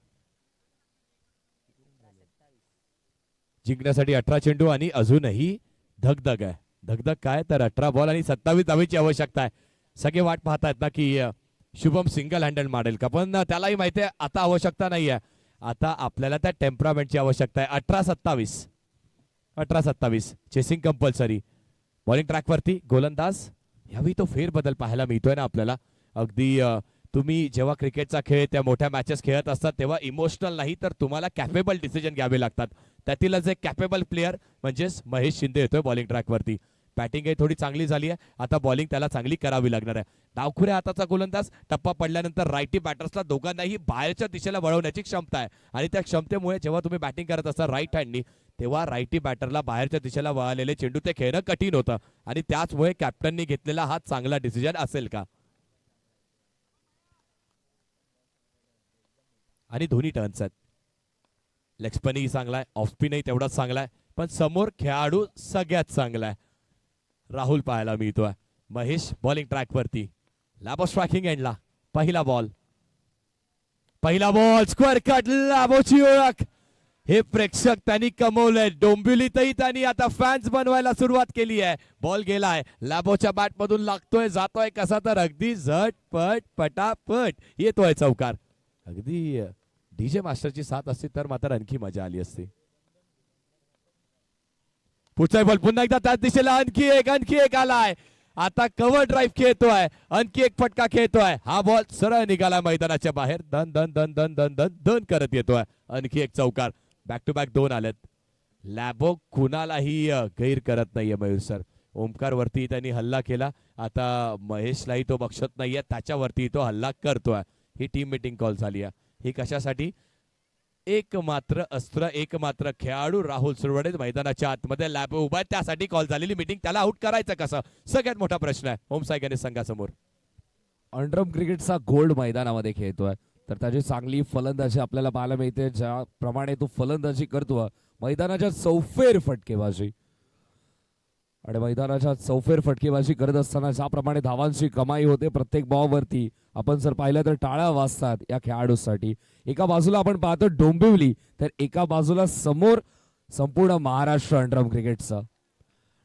जिंकण्यासाठी 18 चेंडू आणि अजूनही धगधग आहे. धगधग काय तर 18 बॉल आणि 27 धावेची आवश्यकता आहे. सगळे वाट पाहतायत ना की शुभम सिंगल हँडल मारेल का, पण त्यालाही माहिती आहे आता आवश्यकता नाही आहे. आता आपल्याला त्या टेम्परामेंटची आवश्यकता आहे. 18-27 चेसिंग कंपल्सरी. बॉलिंग ट्रॅकवरती गोलंदाज, यावेळी तो फेरबदल पाहायला मिळतोय ना आपल्याला. अगदी तुम्ही जेव्हा क्रिकेटचा खेळ त्या मोठ्या मॅचेस खेळत असतात तेव्हा इमोशनल नाही तर तुम्हाला कॅपेबल डिसिजन घ्यावे लागतात. त्यातीलच एक कॅपेबल प्लेअर म्हणजेच महेश शिंदे येतोय बॉलिंग ट्रॅकवरती. बॅटिंग ही थोडी चांगली झाली आहे, आता बॉलिंग त्याला चांगली करावी लागणार आहे. डावखुऱ्या हाताचा गोलंदाज, टप्पा पडल्यानंतर रायटी बॅटर्सला दोघांनाही बाहेरच्या दिशेला वळवण्याची क्षमता आहे. आणि त्या क्षमतेमुळे जेव्हा तुम्ही बॅटिंग करत असता राईट हँडनी, तेव्हा रायटी बॅटरला बाहेरच्या दिशेला वळालेले चेंडू ते खेळणं कठीण होतं. आणि त्याचमुळे कॅप्टननी घेतलेला हा चांगला डिसिजन असेल का. आणि दोन्ही टर्न्स आहेत. लेग स्पिनही चांगला आहे, ऑफ स्पिनही तेवढाच चांगला आहे, पण समोर खेळाडू सगळ्यात चांगला आहे. राहुल पाहायला मिळतोय. महेश बॉलिंग ट्रॅकवरती, लाबो स्ट्रायकिंग एंडला. पहिला बॉल स्क्वेअर कट, लाबोची ओळख. हे प्रेक्षक त्यांनी कमवलंय. डोंबिवलीतही त्यांनी आता फॅन्स बनवायला सुरुवात केली आहे. बॉल गेलाय, लाबोच्या बॅट मधून लागतोय, जातोय कसा तर अगदी झटपट पटापट येतोय चौकार. अगदी डीजे मास्टरची साथ असती तर मात्र आणखी मजा आली असती. पुढचा बॉल पुन्हा एकदा त्याच दिशेला, आणखी एक आलाय. आता कव्हर ड्राईव्ह खेळतोय, आणखी एक फटका खेळतोय. हा बॉल सरळ निघाला मैदानाच्या बाहेर, दन दन दन दन दन दन दन करत येतोय. आणखी एक चौकार, बॅक टू बॅक 2 आलेत. लॅबो कुणालाही गैर करत नाहीये मयूर सर. ओमकार वरती त्यांनी हल्ला केला, आता महेशलाही तो बक्षत नाहीये, त्याच्यावरती तो हल्ला करतोय. ही टीम मीटिंग कॉल झाली आहे. ही कशासाठी, एकमात्र अस्त्र, एकमात्र खेळाडू राहुल सुरवडे मैदानाच्या आतमध्ये लॅब उभा आहे, त्यासाठी कॉल झालेली मीटिंग. त्याला आउट करायचं कसं, सगळ्यात मोठा प्रश्न आहे ओमसाई गणेश संघासमोर. अंडरम क्रिकेटचा गोल्ड मैदानामध्ये खेळतोय, तर त्याची चांगली फलंदाजी आपल्याला पाहायला मिळते. ज्याप्रमाणे तो फलंदाजी करतो, मैदानाच्या चौफेर फटकेबाजी. आणि मैदानाच्या चौफेर फटकेबाजी करत असताना ज्याप्रमाणे धावांची कमाई होते प्रत्येक बॉलवरती, आपण जर पाहिलं तर टाळ्या वाजतात या खेळाडूसाठी. एका बाजूला आपण पाहतो डोंबिवली, तर एका बाजूला समोर संपूर्ण महाराष्ट्र अंडरआर्म क्रिकेटचं.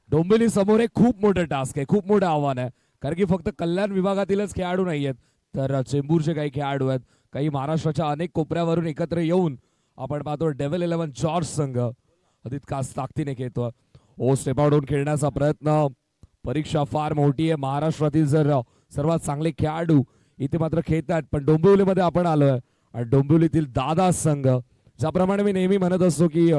डोंबिवली समोर एक खूप मोठं टास्क आहे, खूप मोठं आव्हान आहे. कारण की फक्त कल्याण विभागातीलच खेळाडू नाही आहेत, तर चेंबूरचे काही खेळाडू आहेत, काही महाराष्ट्राच्या अनेक कोपऱ्यावरून एकत्र येऊन आपण पाहतो डेव्हिल 11 जॉर्ज संघ तितकाच ताकदीने खेळतो. स्टेप आउट होऊन खेळण्याचा प्रयत्न. परीक्षा फार मोठी आहे. महाराष्ट्रातील जर सर्वात चांगले खेळाडू इथे मात्र खेळतात, पण डोंबिवलीमध्ये आपण आलोय आणि डोंबिवलीतील दादा संघ, ज्याप्रमाणे मी नेहमी म्हणत असतो की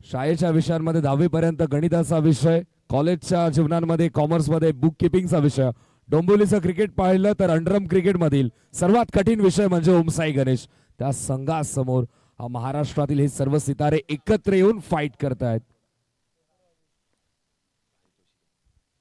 शाळेच्या विषयांमध्ये 10वी पर्यंत गणिताचा विषय, कॉलेजच्या जीवनांमध्ये कॉमर्समध्ये बुक किपिंगचा विषय, डोंबिवलीचं क्रिकेट पाहिलं तर अंडरआर्म क्रिकेट मधील सर्वात कठीण विषय म्हणजे ओमसाई गणेश. त्या संघासमोर हा महाराष्ट्रातील हे सर्व सितारे एकत्र येऊन फाईट करतायत.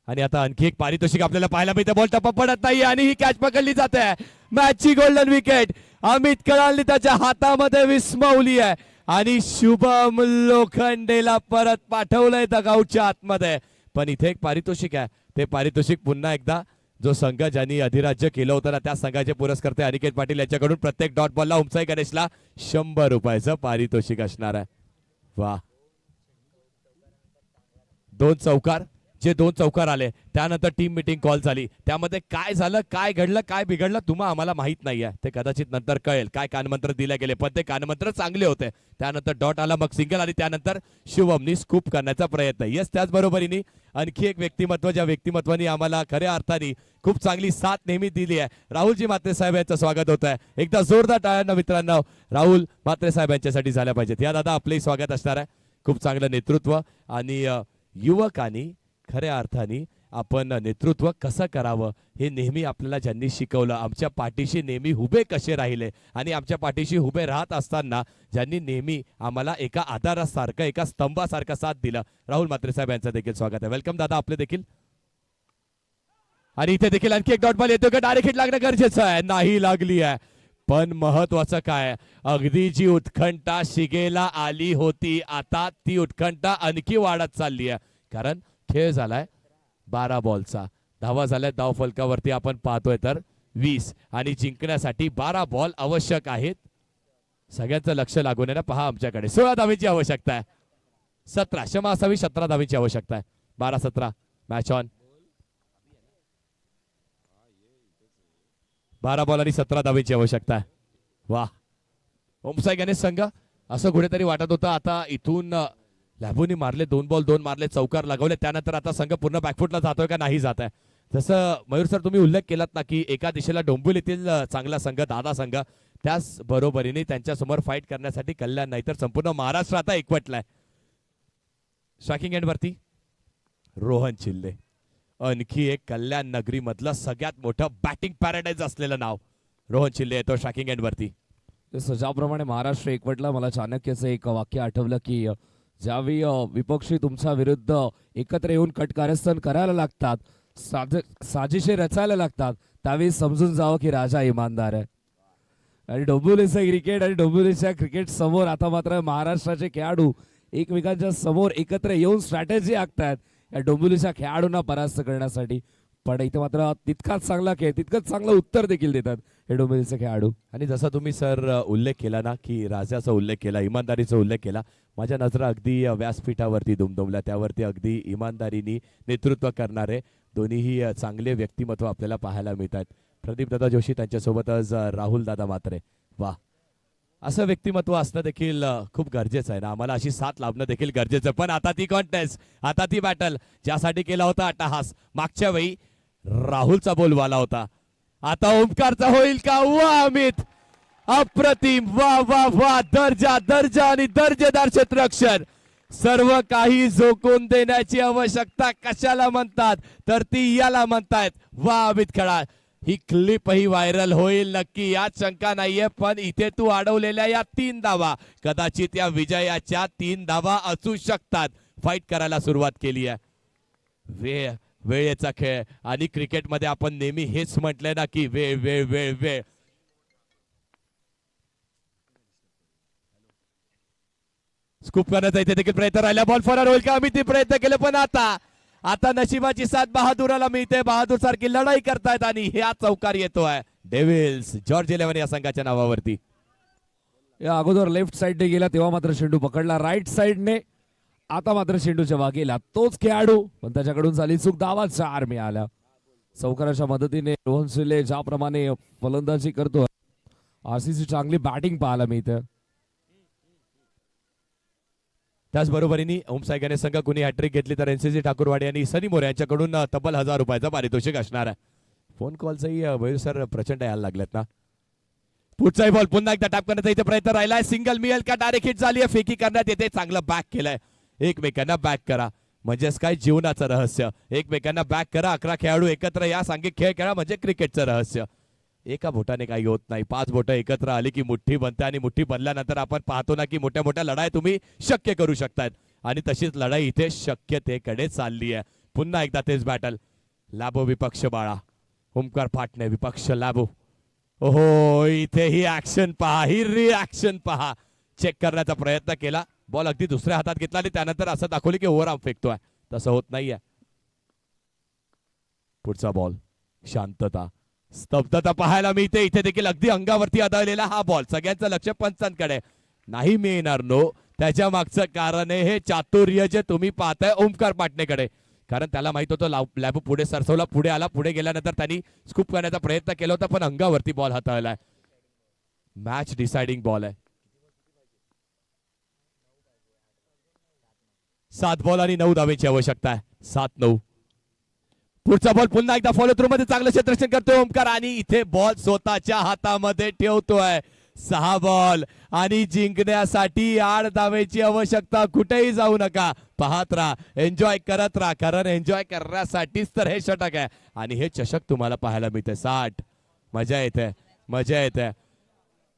आणि आता आणखी एक पारितोषिक आपल्याला पाहायला मिळते. बॉल टप्पा पडत नाही आणि ही कॅच पकडली जाते. मॅचची गोल्डन विकेट अमित कळालने त्याच्या हातामध्ये विस्मवली आहे आणि शुभम लोखंडेला परत पाठवलंय दगाऊटच्या आतमध्ये. पण इथे एक पारितोषिक आहे, ते पारितोषिक पुन्हा एकदा जो संघ ज्यांनी अधिराज्य केलं होतं ना त्या संघाचे पुरस्कर्ते अनिकेत पाटील यांच्याकडून प्रत्येक डॉट बॉलला ओमसाई गणेशला 100 रुपयाचं पारितोषिक असणार आहे. वा, 2 चौकार, जे 2 चौकार आले त्यानंतर टीम मीटिंग कॉल झाली. त्यामध्ये काय झालं, काय घडलं, काय बिघडलं तुम्हा आम्हाला माहित नाहीये, ते कदाचित नंतर कळेल. काय कानमंत्र दिले गेले पण ते कानमंत्र चांगले होते. त्यानंतर डॉट आला, मग सिंगल आली, त्यानंतर शुभमनी स्कूप करण्याचा प्रयत्न. यस, त्याचबरोबरीने आणखी एक व्यक्तिमत्व, ज्या व्यक्तिमत्वानी आम्हाला खऱ्या अर्थाने खूप चांगली साथ नेहमी दिली आहे, राहुलजी म्हात्रे साहेब यांचं स्वागत होत आहे. एकदा जोरदार टाळ्यांना मित्रांनो राहुल म्हात्रे साहेब यांच्यासाठी झाल्या पाहिजेत. या दादा आपलंही स्वागत असणार आहे. खूप चांगलं नेतृत्व आणि युवकांनी खऱ्या अर्थाने आपण नेतृत्व कसं करावं हे नेहमी आपल्याला ज्यांनी शिकवलं, आमच्या पाठीशी नेहमी उभे कसे राहिले आणि आमच्या पाठीशी उभे राहत असताना ज्यांनी नेहमी आम्हाला एका आधारासारखं, एका स्तंभासारखं साथ दिलं, राहुल म्हात्रे साहेब यांचं देखील स्वागत आहे. वेलकम दादा आपले देखील. आणि इथे देखील आणखी एक डॉट बॉल येतो का, डायरेक्ट हिट लागणं गरजेचं आहे, नाही लागली आहे. पण महत्वाचं काय, अगदी जी उत्कंठा शिगेला आली होती आता ती उत्कंठा आणखी वाढत चालली आहे. कारण खेळ झालाय 12 बॉलचा, धावा झाल्या धाव फलकावरती आपण पाहतोय तर 20 आणि जिंकण्यासाठी 12 बॉल आवश्यक आहेत. सगळ्यांचं लक्ष लागून आहे ना, पहा आमच्याकडे 16 धावींची आवश्यकता आहे. 17 क्षमा असावी, 17 धावींची आवश्यकता आहे. 12-17 मॅच ऑन. 12 बॉल आणि 17 धावींची आवश्यकता आहे. वा, ओमसाई गणेश संघ असं कुठेतरी वाटत होतं आता इथून लॅबोनी मारले 2 बॉल 2 मारले, चौकार लागवले, त्यानंतर आता संघ पूर्ण बॅकफुटला जातोय का नाही जात आहे. जसं मयूर सर तुम्ही उल्लेख केलात ना की एका दिशेला डोंबिवलीतील चांगला संघ दादा संघ, त्याच बरोबरीने त्यांच्यासमोर फाईट करण्यासाठी कल्याण नाही तर संपूर्ण महाराष्ट्र आता एकवटलाय. स्ट्रायकिंग एंड वरती रोहन चिल्ले, आणखी एक कल्याण नगरी मधलं सगळ्यात मोठं बॅटिंग पॅराडाईज असलेलं नाव रोहन चिल्ले येतो स्ट्रायकिंग एंड वरती. ज्याप्रमाणे महाराष्ट्र एकवटला, मला चाणक्यचं एक वाक्य आठवलं की ज्यावेळी विपक्षी तुमच्या विरुद्ध एकत्र येऊन कटकारस्थान करायला लागतात, साजिशे रचायला लागतात, त्यावेळी समजून जावं की राजा इमानदार आहे. आणि डोंबिवलीचं क्रिकेट आणि डोंबिवलीच्या क्रिकेट समोर आता मात्र महाराष्ट्राचे खेळाडू एकमेकांच्या समोर एकत्र येऊन स्ट्रॅटेजी आखतायत या डोंबिवलीच्या खेळाडूंना परास्त करण्यासाठी. पण इथे मात्र तितकाच चांगला खेळ, तितकंच चांगलं उत्तर देखील देतात हे डोंबिवलीचे खेळाडू. आणि जसा तुम्ही सर उल्लेख केला ना की राजाचा उल्लेख केला, इमानदारीचा उल्लेख केला, माझ्या नजरा अगदी व्यासपीठावरती दुमदुमल्या. त्यावरती अगदी इमानदारीने नेतृत्व करणारे दोन्हीही चांगले व्यक्तिमत्व आपल्याला पाहायला मिळतात. प्रदीप दादा जोशी, त्यांच्यासोबतच राहुल दादा म्हात्रे. वा, असं व्यक्तिमत्व असणं देखील खूप गरजेचं आहे ना, आम्हाला अशी साथ लाभणं देखील गरजेचं आहे. पण आता ती कॉन्टेस्ट, आता ती बॅटल ज्यासाठी केला होता अट्टहास, मागच्या वेळी राहुलचा बोलवाला होता, आता ओमकारचा होईल का? वा अमित, अप्रतिम, वा वा वा, दर्जा दर्जा आणि दर्जेदार क्षेत्ररक्षण. सर्व काही झोकून देण्याची आवश्यकता कशाला म्हणतात तर ती याला म्हणतायत. वा अमित खळाळ, ही क्लिप ही व्हायरल होईल नक्की, यात शंका नाहीये. पण इथे तू अडवलेल्या या 3 धावा कदाचित या विजयाच्या 3 धावा असू शकतात. फाईट करायला सुरुवात केली आहे. वेळेचा खेळ आणि क्रिकेटमध्ये आपण नेहमी हेच म्हटलंय ना की वेळ वेळ वेळ वेळ. स्कूप करण्याचा इथे देखील प्रयत्न राहिला. बॉल फरार होईल का? आम्ही ते प्रयत्न केले पण आता नशिबाची साथ बहादूरला मिळते. बहादूर सारखी लढाई करतायत आणि ह्या चौकार येतोय डेव्हिल्स जॉर्ज 11 या संघाच्या नावावरती. या अगोदर लेफ्ट साइडने गेला तेव्हा मात्र चेंडू पकडला राईट साइडने. आता मात्र चेंडूच्या वागेला तोच खेळाडू पण त्याच्याकडून झाली चूक. धावा 4 मिळाल्या. चौकाराच्या मदतीने रोहन शिले ज्याप्रमाणे फलंदाजी करतो आरसीसी चांगली बॅटिंग पाहायला मिळते. त्याचबरोबरीने ओमसायगाने संघ कुणी हॅट्रिक घेतली तर एनसीसी ठाकूरवाडी आणि सनी मोरे यांच्याकडून तब्बल 1000 रुपयाचं पारितोषिक असणार आहे. फोन कॉलचाही मयूर सर प्रचंड यायला लागलेत ना. पुढचाही बॉल पुन्हा एकदा टॅप करण्याचा इथे प्रयत्न राहिलाय. सिंगल मिळेल का? डायरेक्ट हिट झाली आहे. फेकी करण्यात येते. चांगलं बॅक केलंय. एकमेकांना बॅक करा म्हणजेच काय जीवनाचं रहस्य. एकमेकांना बॅक करा. 11 खेळाडू एकत्र या. सांघिक खेळ खेळा म्हणजे क्रिकेटचं रहस्य. एका बोटाने काही होत नाही. 5 बोटं एकत्र आली की मुठ्ठी बनते आणि मुठ्ठी बनल्यानंतर आपण पाहतो ना की मोठ्या मोठ्या लढाई तुम्ही शक्य करू शकतायत आणि तशीच लढाई इथे शक्यतेकडे चालली आहे. पुन्हा एकदा तेच बॅटल. लाबो विपक्ष बाळा. ओमकार फाटणे विपक्ष लाबो. ओहो इथे ही ऍक्शन पहा. ही रिॲक्शन पहा. चेक करण्याचा प्रयत्न केला. बॉल अगदी दुसऱ्या हातात घेतला आणि त्यानंतर असं दाखवली की ओव्हरआर्म फेकतोय. तसं होत नाहीये. पुढचा बॉल. शांतता स्तब्धता पाहायला मिळते. इथे देखील अगदी अंगावरती आदळलेला हा बॉल. सगळ्यांचं लक्ष पंचांकडे नाही मिळणार नो. त्याच्या मागचं कारण आहे हे चातुर्य जे तुम्ही पाहताय ओमकार पाटणेकडे. कारण त्याला माहित होतं लॅबू पुढे सरसवला. पुढे आला. पुढे गेल्यानंतर त्यांनी स्कूप करण्याचा प्रयत्न केला होता पण अंगावरती बॉल हाताळलाय. मॅच डिसाइडिंग बॉल आहे. 7 बॉल आणि 9 धावेची आवश्यकता आहे. 7-9. पुढचा बॉल पुन्हा एकदा फॉलो थ्रू मध्ये चांगलं क्षेत्ररक्षण करतोय ओमकार आणि इथे बॉल स्वतःच्या हातामध्ये ठेवतोय. 6 बॉल आणि जिंकण्यासाठी 8 धावेची आवश्यकता. कुठेही जाऊ नका. पाहत राहा. एन्जॉय करत राहा. कारण एन्जॉय करण्यासाठीच तर हे षटक आहे आणि हे चषक तुम्हाला पाहायला मिळते. 60. मजा येते. मजा येते.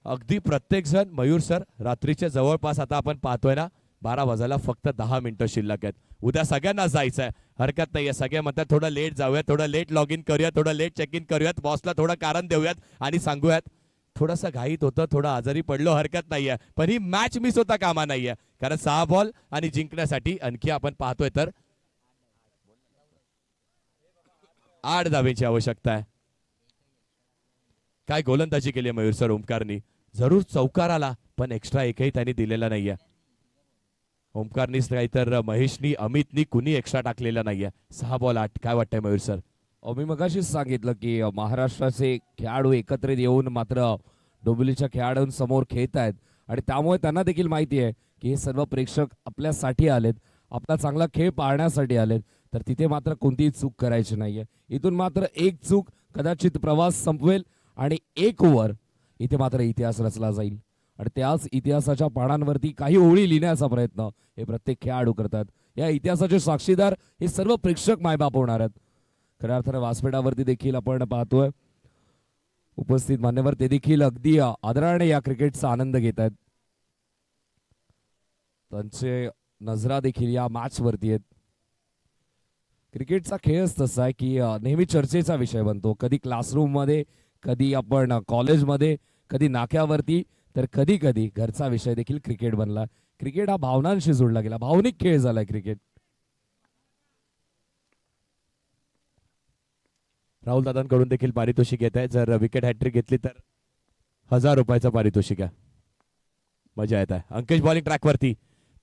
अगदी प्रत्येक जण मयूर सर रात्रीच्या जवळपास आता आपण पाहतोय ना 12 वाजायला फक्त 10 मिनिटं शिल्लक आहेत. उद्या सगळ्यांना जायचंय. हरकत नाहीये. सगळे म्हणतात थोडं लेट जाऊयात. थोडं लेट लॉग इन करूयात. थोडं लेट चेक इन करूयात. बॉसला थोडं कारण देऊयात आणि सांगूयात थोडंसं घाईत होतं. थोडं आजारी पडलो. हरकत नाहीये. पण ही मॅच मिस होता कामा नाहीये. कारण 6 बॉल आणि जिंकण्यासाठी आणखी आपण पाहतोय तर 8 धावेची आवश्यकता आहे. काय गोलंदाजी केली मयूर सर ओमकारनी. जरूर चौकार आला पण एक्स्ट्रा एकही त्यांनी दिलेला नाहीये. ओमकारनीच नाही तर महेशनी अमितनी कुणी एक्स्ट्रा टाकलेला नाहीये. 6 बॉल 8. काय वाटतंय मयूर सर? मी मगाशीच सांगितलं की महाराष्ट्राचे खेळाडू एकत्रित येऊन मात्र डोंबिवलीच्या खेळाडूंसमोर खेळत आहेत आणि त्यामुळे त्यांना देखील माहिती आहे की हे सर्व प्रेक्षक आपल्यासाठी आलेत. आपला चांगला खेळ पाहण्यासाठी आलेत. तर तिथे मात्र कोणतीही चूक करायची नाहीये. इथून मात्र एक चूक कदाचित प्रवास संपवेल आणि 1 ओव्हर इथे मात्र इतिहास रचला जाईल आणि त्याच इतिहासाच्या पानांवरती काही ओळी लिहिण्याचा प्रयत्न हे प्रत्येक खेळाडू करतात. या इतिहासाचे साक्षीदार हे सर्व प्रेक्षक मायबाप होणार आहेत. खऱ्या अर्थाने व्यासपीठावरती देखील आपण पाहतोय उपस्थित मान्यवर ते देखील अगदी आदराने या क्रिकेटचा आनंद घेत आहेत. त्यांचे नजरा देखील या मॅच वरती आहेत. क्रिकेटचा खेळच तसा आहे की नेहमी चर्चेचा विषय बनतो. कधी क्लासरूम मध्ये, कधी आपण कॉलेजमध्ये, कधी नाक्यावरती, तर कधी कधी घरचा विषय देखील क्रिकेट बनला. क्रिकेट हा भावनांशी जोडला गेला. भावनिक खेळ झालाय क्रिकेट. राहुल दादांकडून देखील पारितोषिक येत आहे. जर विकेट हॅट्रिक घेतली तर 1000 रुपयाचं पारितोषिक आहे. मजा येत आहे. अंकेश बॉलिंग ट्रॅक वरती.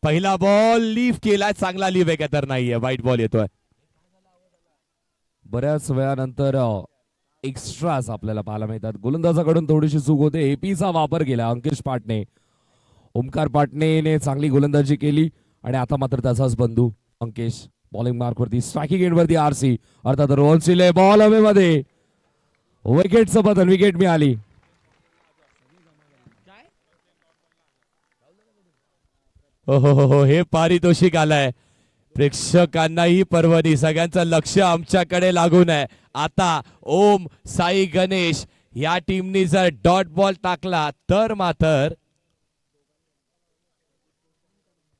पहिला बॉल लीफ केलाय. चांगला लीफ आहे का तर नाहीये. वाईट बॉल येतोय. बऱ्याच वेळानंतर एक्स्ट्राज आपल्याला पाहायला मिळतात. गोलंदाजाकडून थोडीशी चूक होते. एपीचा वापर केला अंकेश पाटणे. ओमकार पाटणेने चांगली गोलंदाजी केली आणि आता मात्र त्याचाच बंधू अंकेश बॉलिंग मार्क वरती. स्ट्रायकिंग एंड वरती आरसी अर्थात रोहन सिले. बॉल हवेमध्ये. विकेटचं बदल. विकेट मिळाली. हो हे पारितोषिक आलंय. प्रेक्षकांनाही पर्वणी. सगळ्यांचं लक्ष आमच्याकडे लागून आहे. आता ओम साई गणेश या टीमनी जर डॉट बॉल टाकला तर मात्र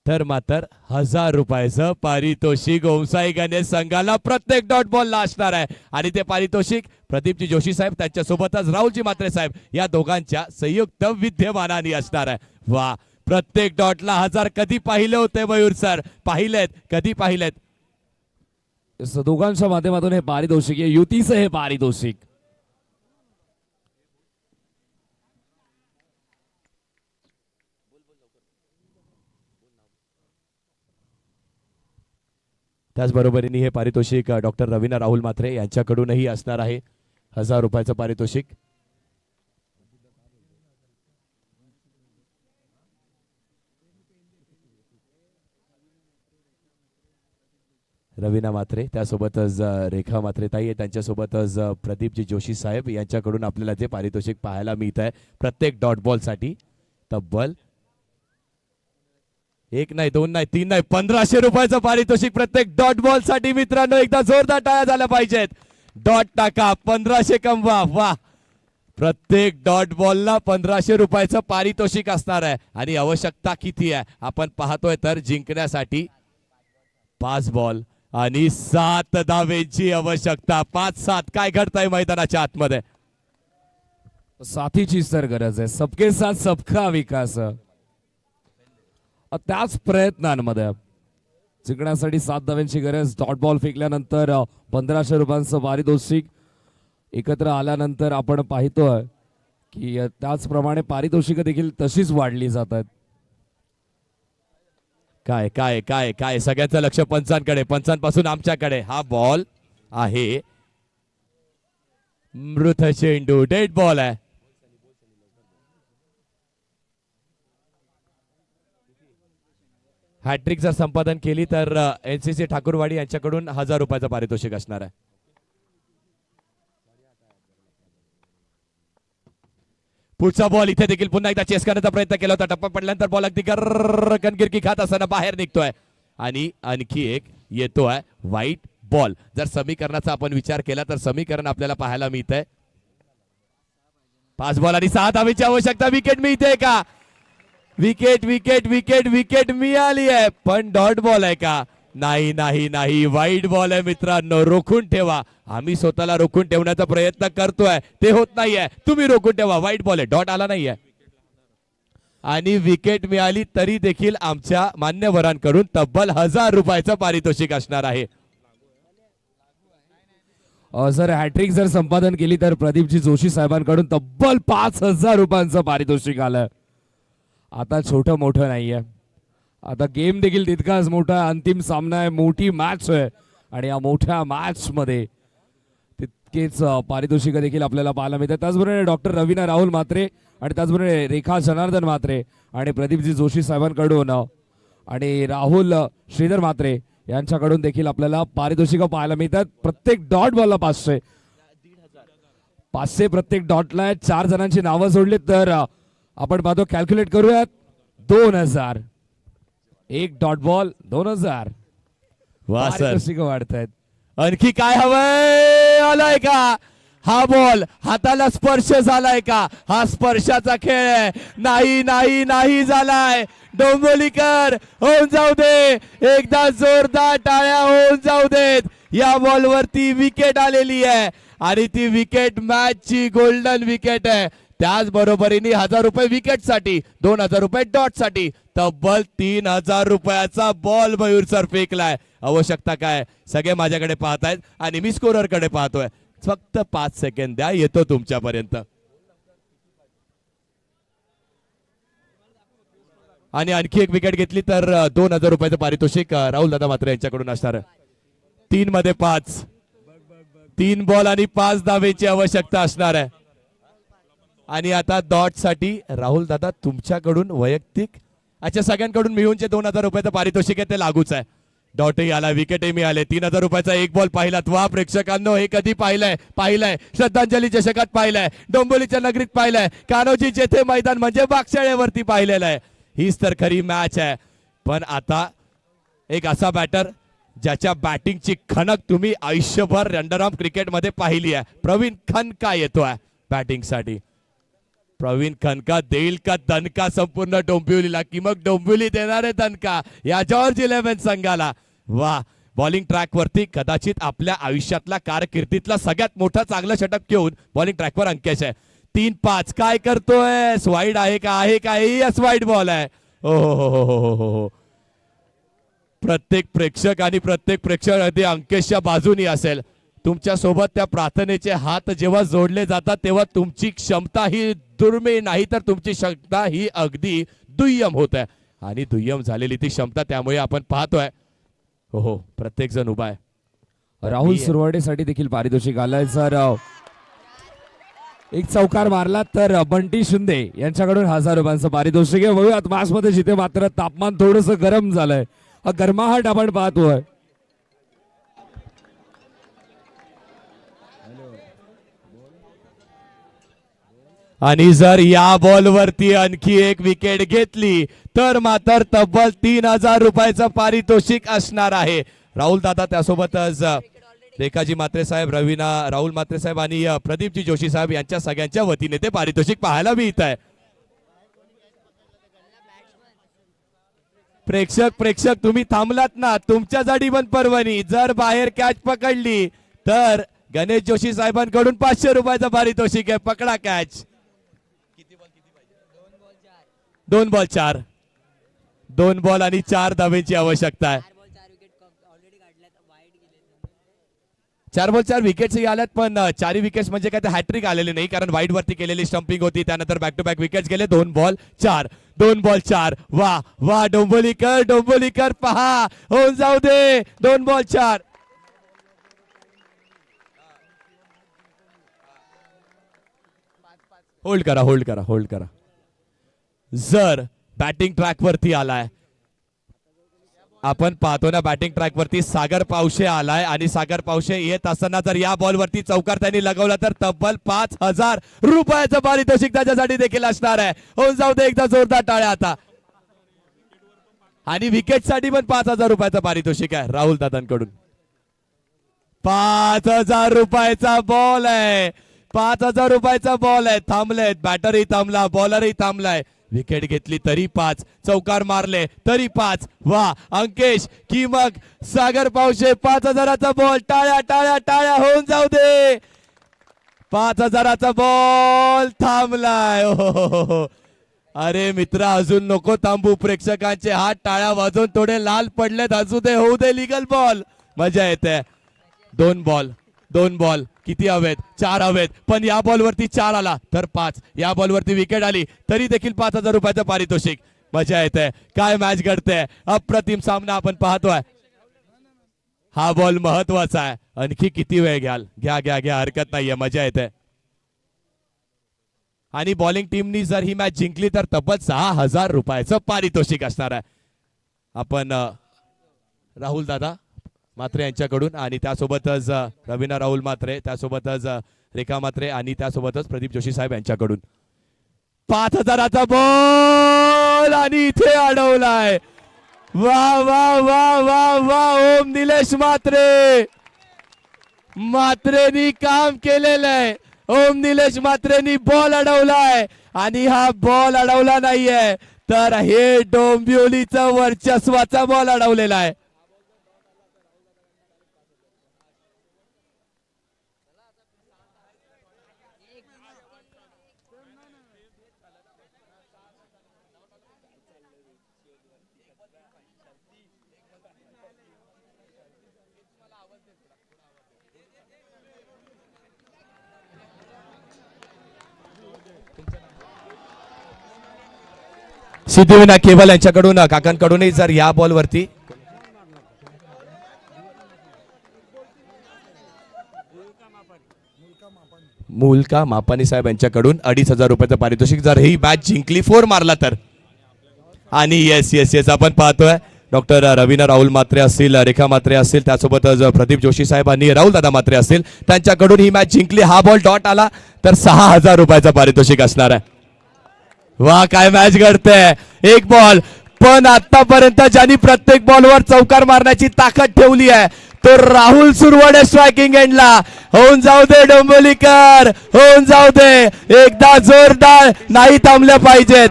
1000 रुपयाचं पारितोषिक ओमसाई गणेश संघाला प्रत्येक डॉट बॉलला असणार आहे. आणि ते पारितोषिक प्रदीपजी जोशी साहेब त्यांच्यासोबतच राहुलजी म्हात्रे साहेब या दोघांच्या संयुक्त विद्यमानाने असणार आहे. वा प्रत्येक डॉटला 1000 कधी पाहिले होते मयूर सर? पाहिलेत, कधी पाहिलेत? दोघांच्या माध्यमातून हे पारितोषिक आहे, युतीचं हे पारितोषिक. त्याचबरोबरीने हे पारितोषिक डॉक्टर रवीना राहुल म्हात्रे यांच्याकडूनही असणार आहे 1000 रुपयाचं पारितोषिक. रवीना म्हात्रे, त्यासोबतच रेखा म्हात्रे ताई आहे, त्यांच्यासोबतच प्रदीपजी जोशी साहेब यांच्याकडून आपल्याला ते पारितोषिक पाहायला मिळत आहे प्रत्येक डॉट बॉल साठी. तब्बल 1 नाही 2 नाही 3 नाही 1500 रुपयाचं पारितोषिक प्रत्येक डॉट बॉल साठी. मित्रांनो, एकदा जोरदार टाळ्या झाल्या पाहिजेत. डॉट टाका, 1500 कमवा. वा, प्रत्येक डॉट बॉलला 1500 रुपयाचं पारितोषिक असणार आहे. आणि आवश्यकता किती आहे आपण पाहतोय तर जिंकण्यासाठी 5 बॉल आणि 7 धावेची आवश्यकता. 5-7 काय घडतंय मैदानाच्या आतमध्ये? साथीचीच तर गरज आहे. सबके साथ सबका विकास. त्याच प्रयत्नांमध्ये जिंकण्यासाठी 7 धाव्यांची गरज. डॉट बॉल फेकल्यानंतर 1500 रुपयांचं पारितोषिक एकत्र आल्यानंतर आपण पाहतोय की त्याचप्रमाणे पारितोषिक देखील तशीच वाढली जात आहेत. काय काय काय काय सगळ्यांचं लक्ष पंचांकडे, पंचांपासून आमच्याकडे. हा बॉल आहे मृत चेंडू, डेड बॉल आहे. हॅट्रिक जर संपादन केली तर एनसीसी ठाकूरवाडी यांच्याकडून 1000 रुपयाचं पारितोषिक असणार आहे. पुढचा बॉल इथे देखील पुन्हा एकदा चेस करण्याचा प्रयत्न केला होता. टप्पा पडल्यानंतर बॉल अगदी गिरकी खात असताना बाहेर निघतोय आणि आणखी एक येतोय व्हाईट बॉल. जर समीकरणाचा आपण विचार केला तर समीकरण आपल्याला पाहायला मिळतंय 5 बॉल आणि 6 धावेची आवश्यकता. विकेट मिळते का? विकेट विकेट विकेट विकेट मिळाली आहे, पण डॉट बॉल आहे का? नाही नाही नाही, वाईट बॉल आहे. मित्रांनो, रोखून ठेवा. आम्ही स्वतःला रोखून ठेवण्याचा प्रयत्न करतोय, ते होत नाहीये. तुम्ही रोखून ठेवा. वाईट बॉल आहे, डॉट आला नाहीये आणि विकेट मिळाली तरी देखील आमच्या मान्यवरांकडून तब्बल 1000 रुपयाचं पारितोषिक असणार आहे. सर, हॅट्रिक जर संपादन केली तर प्रदीपजी जोशी साहेबांकडून तब्बल 5000 रुपयांचं पारितोषिक आलं. आता छोटं मोठं नाहीये, आता गेम देखील तितकाच मोठा आहे. अंतिम सामना आहे, मोठी मॅच आहे आणि या मोठ्या मॅच मध्ये तितकेच पारितोषिक देखील आपल्याला पाहायला मिळतात. त्याचबरोबर डॉक्टर रवीना राहुल म्हात्रे आणि त्याचबरोबर रेखा जनार्दन म्हात्रे आणि प्रदीपजी जोशी साहेबांकडून आणि राहुल श्रीधर म्हात्रे यांच्याकडून देखील आपल्याला पारितोषिक पाहायला मिळतात. प्रत्येक डॉट बॉलला 500 प्रत्येक डॉटला. 4 जणांची नावं जोडली तर आपण पाहतो, कॅल्क्युलेट करूयात, 2000. एक डॉट बॉल 2000. पारितोषिक वाढतायत. आणखी काय हवंय? आलाय का हा बॉल? हाताला स्पर्श झालाय का? हा स्पर्शाचा खेळ आहे. नाही नाही नाही झालाय. डोंबिवलीकर, होऊन जाऊ दे. एकदा जोरदार टाळ्या होऊन जाऊ देत. या बॉल वरती विकेट आलेली आहे आणि ती विकेट मॅच ची गोल्डन विकेट आहे. त्याचबरोबरीने 1000 रुपये विकेट साठी, 2000 रुपये डॉट साठी, तब्बल 3000 रुपयाचा बॉल मयूर सर फेकलाय. आवश्यकता काय? सगळे माझ्याकडे पाहतायत आणि मी स्कोरर कडे पाहतोय. फक्त 5 सेकंद द्या, येतो तुमच्यापर्यंत. आणि आणखी एक विकेट घेतली तर 2000 रुपयाचं पारितोषिक राहुल दादा म्हात्रे यांच्याकडून असणार. 3 मध्ये 5, 3 बॉल आणि 5 धावेची आवश्यकता असणार आहे. आणि आता डॉट साठी राहुल दादा तुमच्याकडून वैयक्तिक, अच्छा सगळ्यांकडून मिळून जे 2000 रुपयाचं पारितोषिक आहे ते लागूच आहे. डॉटही आला, विकेटही मिळाले. 3000 रुपयाचा एक बॉल पाहिलात. वा प्रेक्षकांनो, हे कधी पाहिलंय श्रद्धांजली चषकात पाहिलंय, डोंबिवलीच्या नगरीत पाहिलंय, कान्होजी जेथे मैदान म्हणजे बागशाळेवरती पाहिलेलं आहे. हीच तर खरी मॅच आहे. पण आता एक असा बॅटर ज्याच्या बॅटिंगची खणक तुम्ही आयुष्यभर रंडरआर्म क्रिकेटमध्ये पाहिली आहे. प्रवीण खनका येतोय बॅटिंग साठी. प्रवीण खनका देईल का दणका संपूर्ण डोंबिवलीला, की मग डोंबिवली देणारे दणका या जॉर्ज 11 संघाला? वा, बॉलिंग ट्रॅक वरती कदाचित आपल्या आयुष्यातला कारकिर्दीतला सगळ्यात मोठा चांगला षटक घेऊन बॉलिंग ट्रॅक वर अंकेश आहे. 3-5 काय करतोय? स्वाईड आहे का? आहे का? यस, वाईड बॉल आहे. हो हो हो हो हो हो हो. प्रत्येक प्रेक्षक आणि प्रत्येक प्रेक्षक अगदी अंकेशच्या बाजूनी असेल. तुमच्या सोबत त्या प्रार्थनेचे हात जेव्हा जोडले जातात तेव्हा तुमची क्षमता ही दुर्मिळ नाही तर तुमची क्षमता ही अगदी दुय्यम होत आहे आणि दुय्यम झालेली ती क्षमता त्यामुळे आपण पाहतोय. हो हो प्रत्येक जण उभा आहे. राहुल सुरवाडेसाठी देखील पारितोषिक आलंय सर. एक चौकार मारला तर बंटी शिंदे यांच्याकडून 1000 रुपयांचं पारितोषिक आहे. बघूयात मासमध्ये जिथे मात्र तापमान थोडस गरम झालंय. हा गरमाहट आपण पाहतोय. आणि जर या बॉलवरती आणखी एक विकेट घेतली तर मात्र तब्बल 3000 रुपयाचं पारितोषिक असणार आहे. राहुल दादा त्यासोबतच रेखाजी मात्रे साहेब, रवीना राहुल मात्रे साहेब आणि प्रदीपजी जोशी साहेब यांच्या सगळ्यांच्या वतीने ते पारितोषिक पाहायला मिळत आहे. प्रेक्षक तुम्ही थांबलात ना, तुमच्यासाठी पण पर्वणी. जर बाहेर कॅच पकडली तर गणेश जोशी साहेबांकडून 500 रुपयाचं पारितोषिक आहे. पकडा कॅच. 2 बॉल 4, 2 बॉल आणि 4 धावेची आवश्यकता आहे. 4 बॉल 4 विकेट्स आल्यात पण 4 विकेट्स म्हणजे काय ते हॅट्रिक आलेले नाही कारण वाईड वरती केलेली स्टंपिंग होती. त्यानंतर बॅक टू बॅक विकेट्स गेले. 2 बॉल 4, 2 बॉल 4. वा वा डोंबोलीकर पहा होऊन जाऊ दे. 2 बॉल 4. होल्ड करा. जर बॅटिंग ट्रॅक वरती आलाय, आपण पाहतो ना बॅटिंग ट्रॅक वरती सागर पावशे आलाय आणि सागर पावशे येत असताना जर या बॉल वरती चौकार त्यांनी लगवला तर तब्बल 5000 रुपयाचं पारितोषिक त्याच्यासाठी देखील असणार आहे. होऊन जाऊ दे एकदा जोरदार टाळ्या आता. आणि विकेट साठी पण 5000 रुपयाचं पारितोषिक आहे राहुल दादांकडून. 5000 रुपयाचा बॉल आहे. 5000 रुपयाचा बॉल आहे. थांबलेत, बॅटरही थांबला, बॉलरही थांबलाय. विकेट घेतली तरी 5, चौकार मारले तरी 5. वा अंकेश की मग सागर पावशे 5000चा बॉल. टाळ्या होऊन जाऊ दे. 5000चा बॉल थांबलाय. हो. अरे मित्र अजून नको थांबू. प्रेक्षकांचे हात टाळ्या वाजून थोडे लाल पडलेत. असू दे, होऊ दे लीगल बॉल. मजा येते. 2 बॉल किती हवेत? 4 हवेत. पण या बॉल वरती 4 आला तर 5. या बॉल वरती विकेट आली तरी देखील 5000 रुपयाचं पारितोषिक. मजा येते. काय मॅच घडते. अप्रतिम सामना आपण पाहतोय. हा बॉल महत्वाचा आहे. आणखी किती वेळ घ्याल? घ्या हरकत नाहीये. मजा येते. आणि बॉलिंग टीमनी जर ही मॅच जिंकली तर तब्बल 6000 रुपयाचं पारितोषिक असणार आहे. आपण राहुल दादा मात्रे यांच्याकडून आणि त्यासोबतच रवीना राहुल मात्रे, त्यासोबतच रेखा मात्रे आणि त्यासोबतच प्रदीप जोशी साहेब यांच्याकडून 5000चा बॉल आणि इथे अडवलाय. वा ओम निलेश मात्रेनी काम केलेलं आहे. ओम निलेश मात्रेनी बॉल अडवलाय आणि हा बॉल अडवला नाहीये तर हे डोंबिवलीचा वर्चस्वाचा बॉल अडवलेला आहे. सिद्धिविनायक केवल यांच्याकडून काकांकडूनही जर या बॉल वरती मुलका मापानी साहेब यांच्याकडून 2500 रुपयाचं पारितोषिक जर ही मॅच जिंकली 4 मारला तर. आणि येस आपण पाहतोय डॉक्टर रवीना राहुल मात्रे असतील, रेखा मात्रे असतील, त्यासोबतच प्रदीप जोशी साहेब आणि राहुल दादा मात्रे असतील त्यांच्याकडून ही मॅच जिंकली. हा बॉल डॉट आला तर 6000 रुपयाचं पारितोषिक असणार आहे. वा काय मॅच घडते. एक बॉल पण आतापर्यंत ज्यांनी प्रत्येक बॉलवर चौकार मारण्याची ताकद ठेवली आहे तो राहुल सुरवडे स्ट्रायकिंग एंडला. होऊन जाऊ दे डोंबिवलीकर, होऊन जाऊ दे. एकदा जोरदार नाही थांबले पाहिजेत.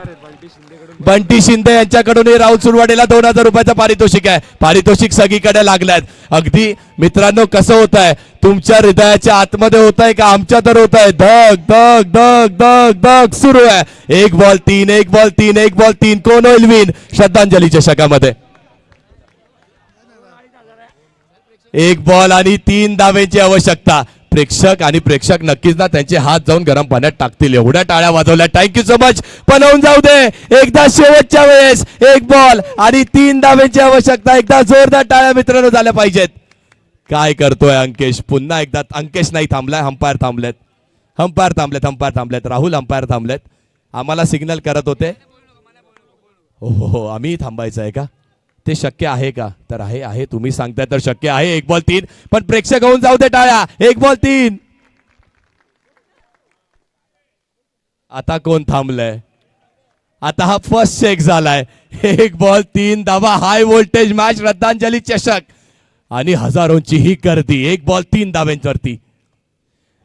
बंटी शिंदे यांच्याकडून राहुल सुरवाडेला 2000 रुपयाचं पारितोषिक आहे. पारितोषिक सगळीकडे लागल्यात. अगदी मित्रांनो, कसं होत आहे तुमच्या हृदयाच्या आतमध्ये होत आहे का आमच्या तर होत आहे धग धग धग धग धग सुरू आहे. 1 बॉल 3, 1 बॉल 3, 1 बॉल 3. कोण होईल विन श्रद्धांजली चषकामध्ये? 1 बॉल आणि 3 धावेची आवश्यकता. प्रेक्षक नक्कीच ना त्यांचे हात जाऊन गरम पाण्यात टाकतील. एवढ्या टाळ्या वाजवल्या. Thank you so much. पण होऊन जाऊ दे एकदा शेवटच्या वेळेस. 1 बॉल आणि 3 धावेची आवश्यकता. एकदा जोरदार टाळ्या मित्रांनो झाल्या पाहिजेत. काय करतोय अंकेश? पुन्हा एकदा अंकेश नाही थांबलाय. अंपायर थांबलेत. राहुल अंपायर थांबलेत. आम्हाला सिग्नल करत होते. हो आम्ही थांबायचं आहे का? ते शक्य आहे का? तर आहे तुम्ही सांगताय तर शक्य आहे. 1 बॉल 3. पण प्रेक्षक होऊन जाऊ दे टाळ्या. 1 बॉल 3. आता कोण थांबलंय? आता हा फर्स्ट चेक झालाय. 1 बॉल 3 धावा. हाय व्होल्टेज मॅच श्रद्धांजली चषक आणि हजारोंची ही गर्दी. 1 बॉल 3 धाव्यांवरती.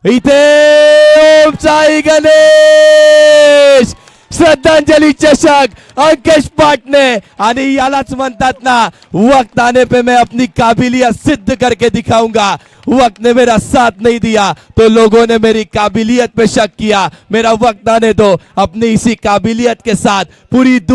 इथे ओम साई गणेश श्रद्धांजलि चषक अंकेश पाटने. आणि यालाच म्हणतात ना, वक्त आने पे मैं अपनी काबिलियत सिद्ध करके दिखाऊंगा. वक्त ने मेरा साथ नहीं दिया तो लोगों ने मेरी काबिलियत पे शक किया. मेरा वक्त आने दो, अपनी इसी काबिलियत के साथ पूरी